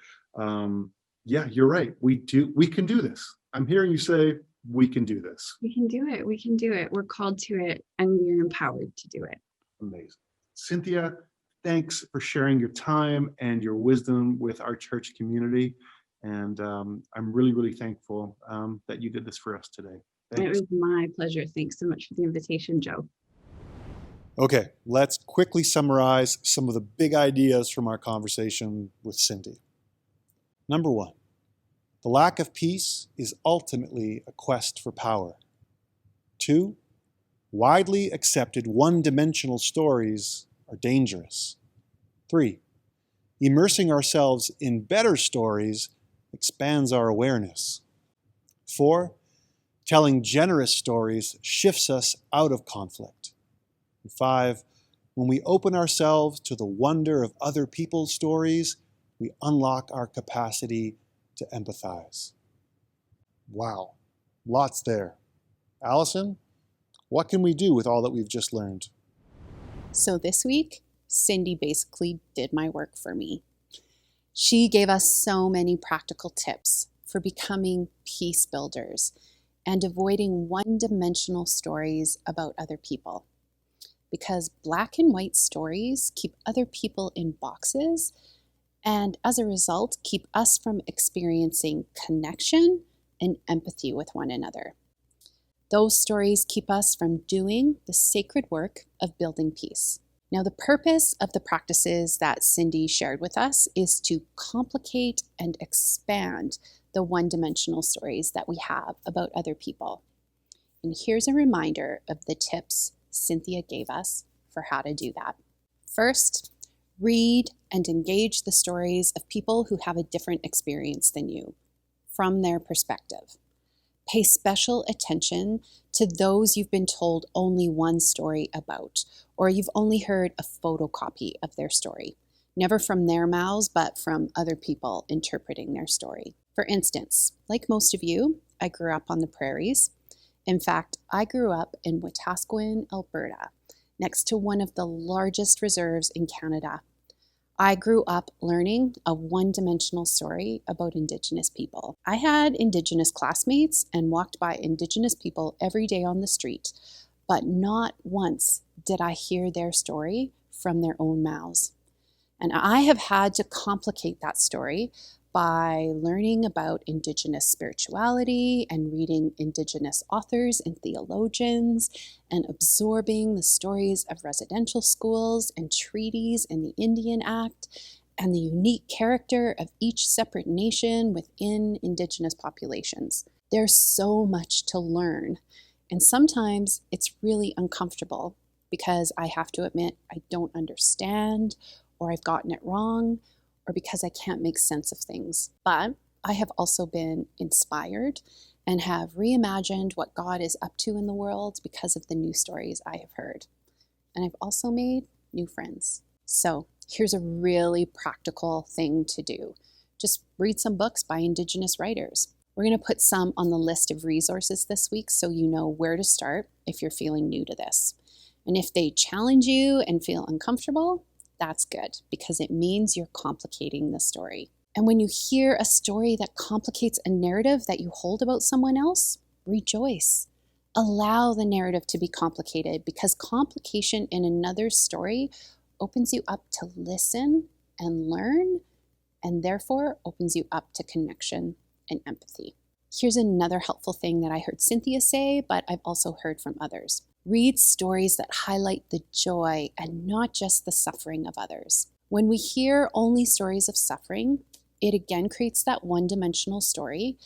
Yeah, you're right. We can do this. I'm hearing you say we can do this. We can do it. We can do it. We're called to it and we're empowered to do it. Amazing. Cynthia, thanks for sharing your time and your wisdom with our church community. And I'm really, really thankful that you did this for us today. Thanks. It was my pleasure. Thanks so much for the invitation, Joe. Okay, let's quickly summarize some of the big ideas from our conversation with Cindy. Number 1, the lack of peace is ultimately a quest for power. 2, widely accepted one-dimensional stories are dangerous. 3, immersing ourselves in better stories expands our awareness. 4, telling generous stories shifts us out of conflict. And 5, when we open ourselves to the wonder of other people's stories, we unlock our capacity to empathize. Wow, lots there. Allison, what can we do with all that we've just learned? So this week, Cindy basically did my work for me. She gave us so many practical tips for becoming peace builders and avoiding one-dimensional stories about other people. Because black and white stories keep other people in boxes and as a result, keep us from experiencing connection and empathy with one another. Those stories keep us from doing the sacred work of building peace. Now, the purpose of the practices that Cindy shared with us is to complicate and expand the one-dimensional stories that we have about other people. And here's a reminder of the tips Cynthia gave us for how to do that. First, read and engage the stories of people who have a different experience than you from their perspective. Pay special attention to those you've been told only one story about, or you've only heard a photocopy of their story, never from their mouths, but from other people interpreting their story. For instance, like most of you, I grew up on the prairies. In fact, I grew up in Wetaskiwin, Alberta, next to one of the largest reserves in Canada. I grew up learning a one-dimensional story about Indigenous people. I had Indigenous classmates and walked by Indigenous people every day on the street, but not once did I hear their story from their own mouths. And I have had to complicate that story by learning about Indigenous spirituality and reading Indigenous authors and theologians and absorbing the stories of residential schools and treaties and the Indian Act and the unique character of each separate nation within Indigenous populations. There's so much to learn, and sometimes it's really uncomfortable because I have to admit I don't understand or I've gotten it wrong, or because I can't make sense of things. But I have also been inspired and have reimagined what God is up to in the world because of the new stories I have heard. And I've also made new friends. So here's a really practical thing to do. Just read some books by Indigenous writers. We're going to put some on the list of resources this week so you know where to start if you're feeling new to this. And if they challenge you and feel uncomfortable, that's good because it means you're complicating the story. And when you hear a story that complicates a narrative that you hold about someone else, rejoice. Allow the narrative to be complicated because complication in another's story opens you up to listen and learn, and therefore opens you up to connection and empathy. Here's another helpful thing that I heard Cynthia say, but I've also heard from others. Read stories that highlight the joy and not just the suffering of others. When we hear only stories of suffering, it again creates that one-dimensional story,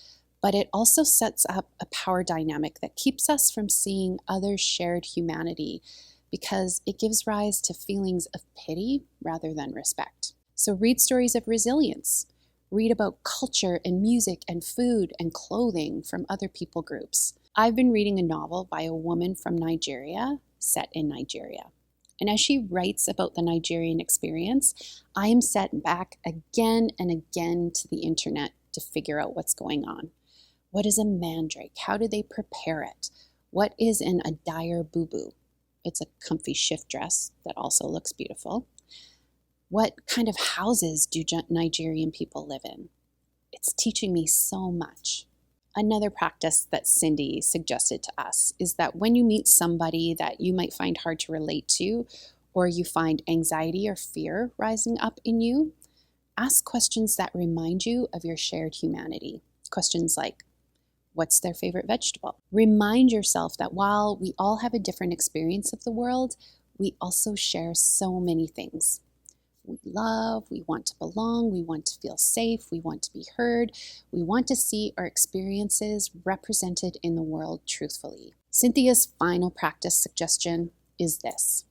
but it also sets up a power dynamic that keeps us from seeing others' shared humanity because it gives rise to feelings of pity rather than respect. So read stories of resilience. Read about culture and music and food and clothing from other people groups. I've been reading a novel by a woman from Nigeria set in Nigeria. And as she writes about the Nigerian experience, I am sent back again and again to the internet to figure out what's going on. What is a mandrake? How do they prepare it? What is an adire bubu? It's a comfy shift dress that also looks beautiful. What kind of houses do Nigerian people live in? It's teaching me so much. Another practice that Cindy suggested to us is that when you meet somebody that you might find hard to relate to, or you find anxiety or fear rising up in you, ask questions that remind you of your shared humanity. Questions like, what's their favorite vegetable? Remind yourself that while we all have a different experience of the world, we also share so many things. We love, we want to belong, we want to feel safe, we want to be heard, we want to see our experiences represented in the world truthfully. Cynthia's final practice suggestion is this: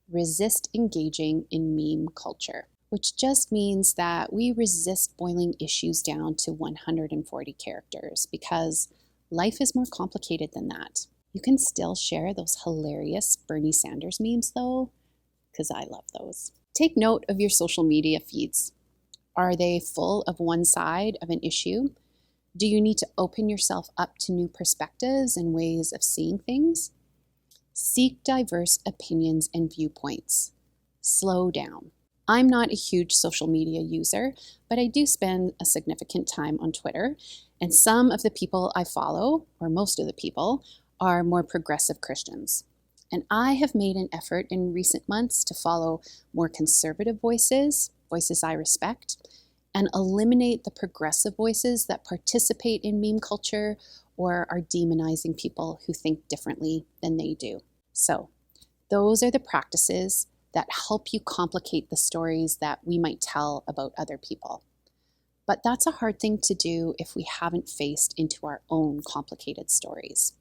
resist engaging in meme culture, which just means that we resist boiling issues down to 140 characters because life is more complicated than that. You can still share those hilarious Bernie Sanders memes though, because I love those. Take note of your social media feeds. Are they full of one side of an issue? Do you need to open yourself up to new perspectives and ways of seeing things? Seek diverse opinions and viewpoints. Slow down. I'm not a huge social media user, but I do spend a significant time on Twitter, and some of the people I follow, or most of the people, are more progressive Christians. And I have made an effort in recent months to follow more conservative voices I respect, and eliminate the progressive voices that participate in meme culture or are demonizing people who think differently than they do. So, those are the practices that help you complicate the stories that we might tell about other people. But that's a hard thing to do if we haven't faced into our own complicated stories.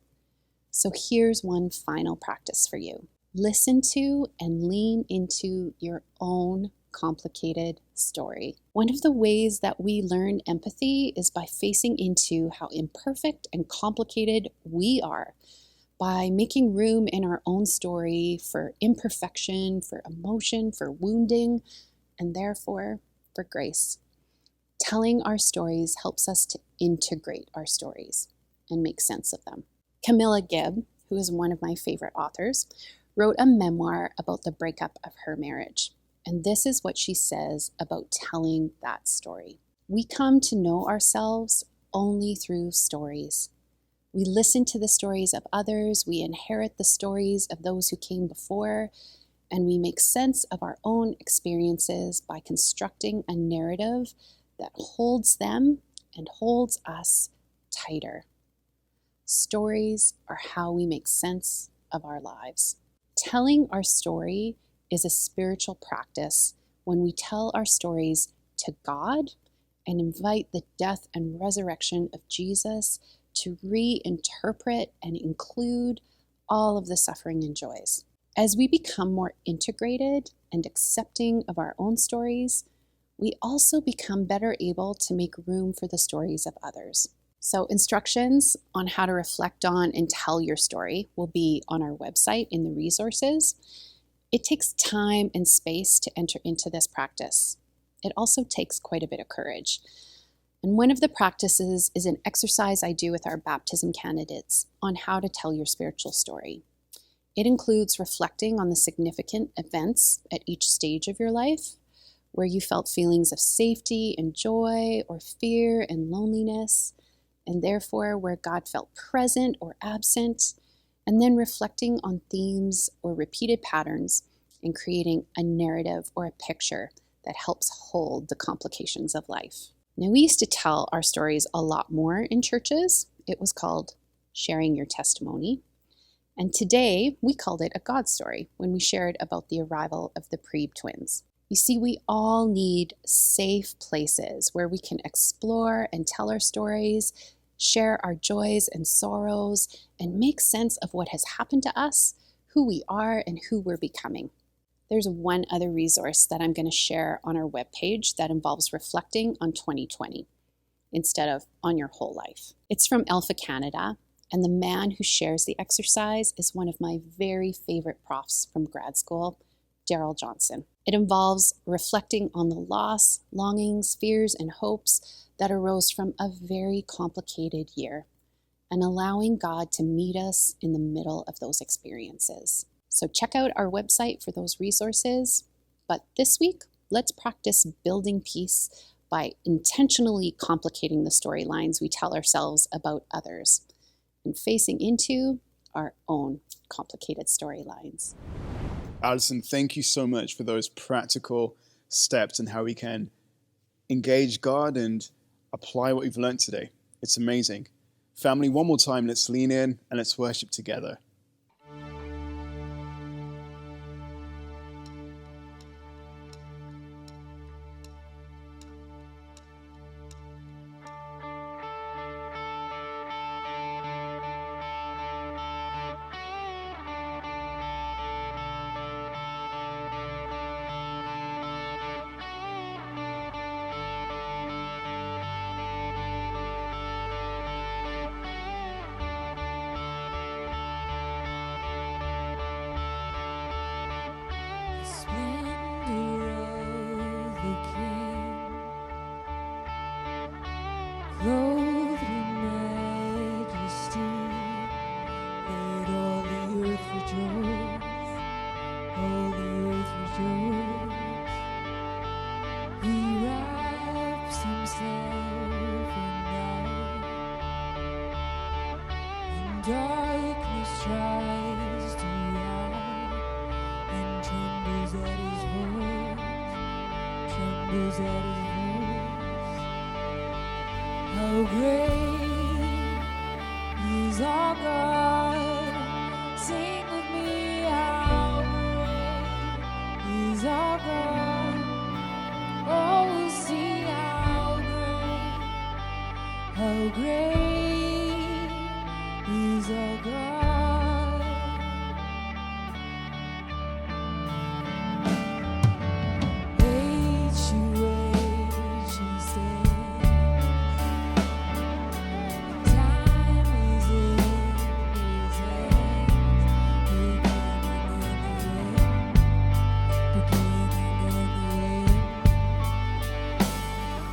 So here's one final practice for you. Listen to and lean into your own complicated story. One of the ways that we learn empathy is by facing into how imperfect and complicated we are, by making room in our own story for imperfection, for emotion, for wounding, and therefore for grace. Telling our stories helps us to integrate our stories and make sense of them. Camilla Gibb, who is one of my favorite authors, wrote a memoir about the breakup of her marriage. And this is what she says about telling that story. We come to know ourselves only through stories. We listen to the stories of others, we inherit the stories of those who came before, and we make sense of our own experiences by constructing a narrative that holds them and holds us tighter. Stories are how we make sense of our lives. Telling our story is a spiritual practice when we tell our stories to God and invite the death and resurrection of Jesus to reinterpret and include all of the suffering and joys. As we become more integrated and accepting of our own stories, we also become better able to make room for the stories of others. So instructions on how to reflect on and tell your story will be on our website in the resources. It takes time and space to enter into this practice. It also takes quite a bit of courage. And one of the practices is an exercise I do with our baptism candidates on how to tell your spiritual story. It includes reflecting on the significant events at each stage of your life, where you felt feelings of safety and joy, or fear and loneliness, and therefore where God felt present or absent, and then reflecting on themes or repeated patterns and creating a narrative or a picture that helps hold the complications of life. Now, we used to tell our stories a lot more in churches. It was called sharing your testimony. And today, we called it a God story when we shared about the arrival of the Preeb twins. You see, we all need safe places where we can explore and tell our stories, share our joys and sorrows, and make sense of what has happened to us, who we are, and who we're becoming. There's one other resource that I'm going to share on our webpage that involves reflecting on 2020 instead of on your whole life. It's from Alpha Canada, and the man who shares the exercise is one of my very favorite profs from grad school, Daryl Johnson. It involves reflecting on the loss, longings, fears, and hopes that arose from a very complicated year and allowing God to meet us in the middle of those experiences. So check out our website for those resources. But this week, let's practice building peace by intentionally complicating the storylines we tell ourselves about others and facing into our own complicated storylines. Alison, thank you so much for those practical steps and how we can engage God and apply what we've learned today. It's amazing. Family, one more time, let's lean in and let's worship together. Clothed in majesty, let all the earth rejoice, all the earth rejoice. He wraps himself in night, and darkness tries to hide, and trembles at his voice, trembles at his voice. How great is our God? Sing with me, how great is our God? Oh, we'll sing how great is our God? Age to age he stands. Time is in his hands, beginning and end.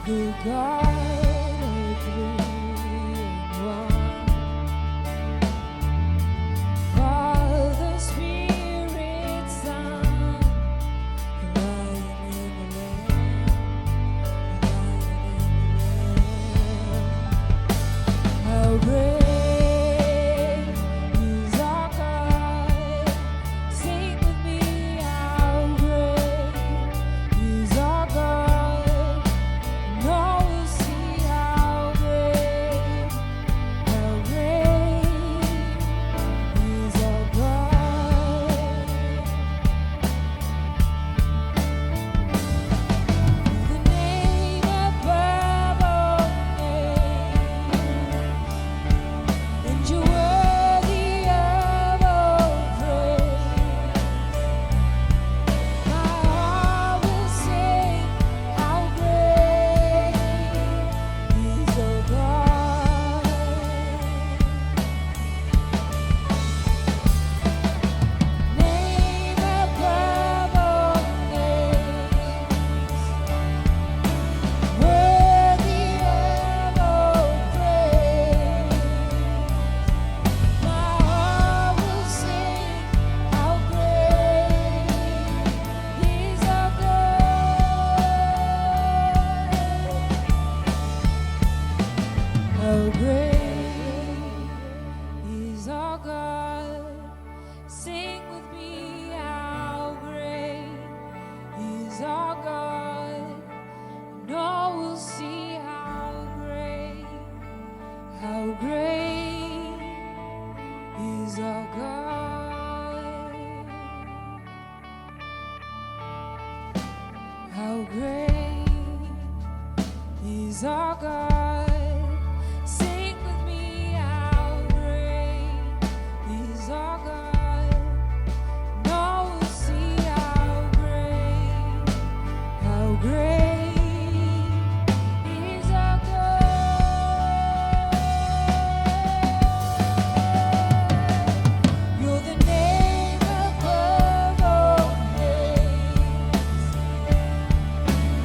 The God of three and one, Father, Spirit, Son, the Lion and the Lamb, the Lion and the Lamb. How great is our God? Sing with me, how great is our God? And all will sing is our God. Sing with me, how great is our God. Now we'll see how great is our God. You're the name above all names,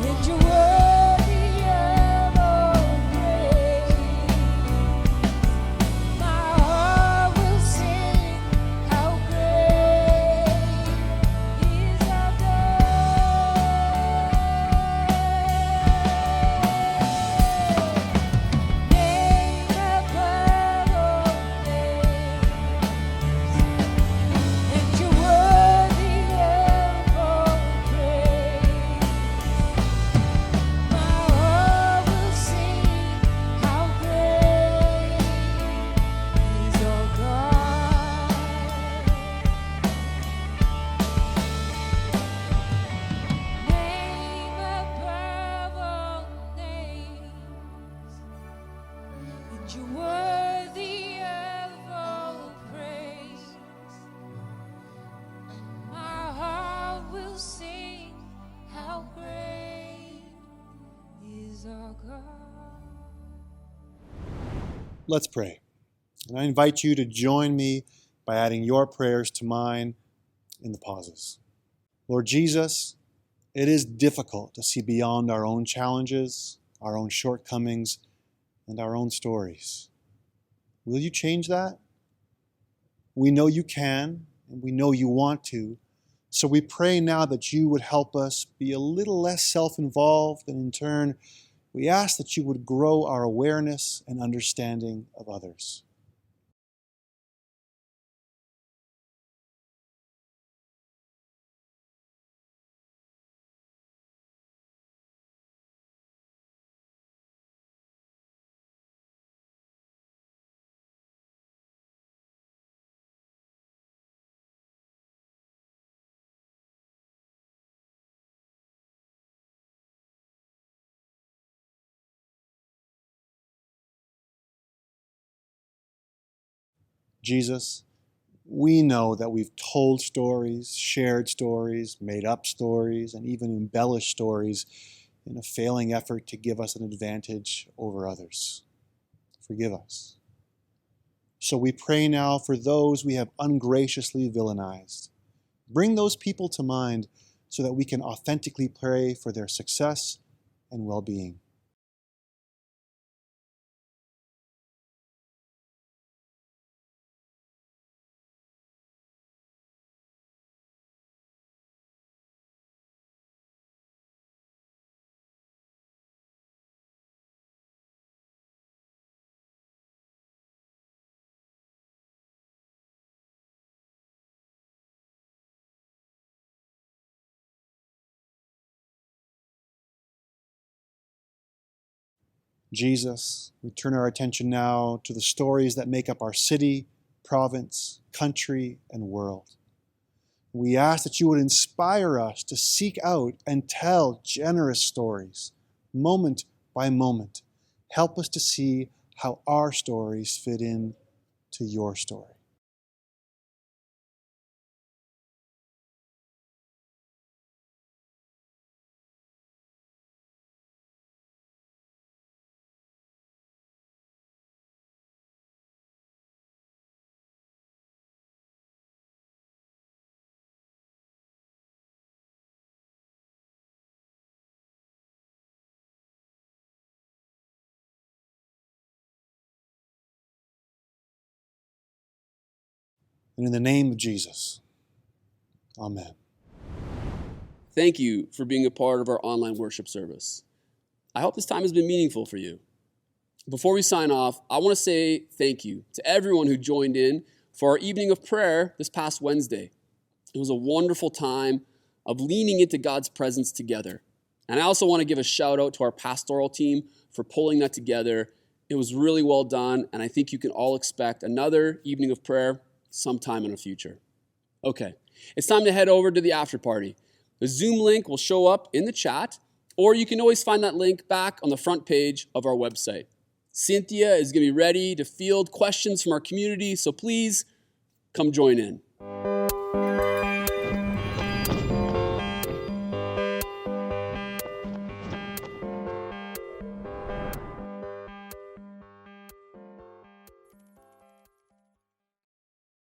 and you're worthy of all praise. My heart will sing how great is our God. Name above all names, and you're worthy of all praise. My heart will sing how great is our God. Name above all names, and you're worthy of all praise. My heart will sing how great is our God. Let's pray. And I invite you to join me by adding your prayers to mine in the pauses. Lord Jesus, it is difficult to see beyond our own challenges, our own shortcomings, and our own stories. Will you change that? We know you can, and we know you want to. So we pray now that you would help us be a little less self-involved, and in turn, we ask that you would grow our awareness and understanding of others. Jesus, we know that we've told stories, shared stories, made up stories, and even embellished stories in a failing effort to give us an advantage over others. Forgive us. So we pray now for those we have ungraciously villainized. Bring those people to mind so that we can authentically pray for their success and well-being. Jesus, we turn our attention now to the stories that make up our city, province, country, and world. We ask that you would inspire us to seek out and tell generous stories, moment by moment. Help us to see how our stories fit in to your story. And in the name of Jesus, amen. Thank you for being a part of our online worship service. I hope this time has been meaningful for you. Before we sign off, I want to say thank you to everyone who joined in for our evening of prayer this past Wednesday. It was a wonderful time of leaning into God's presence together. And I also want to give a shout out to our pastoral team for pulling that together. It was really well done, and I think you can all expect another evening of prayer sometime in the future. Okay, it's time to head over to the after party. The Zoom link will show up in the chat, Or you can always find that link back on the front page of our website. Cynthia is going to be ready to field questions from our community, so please come join in.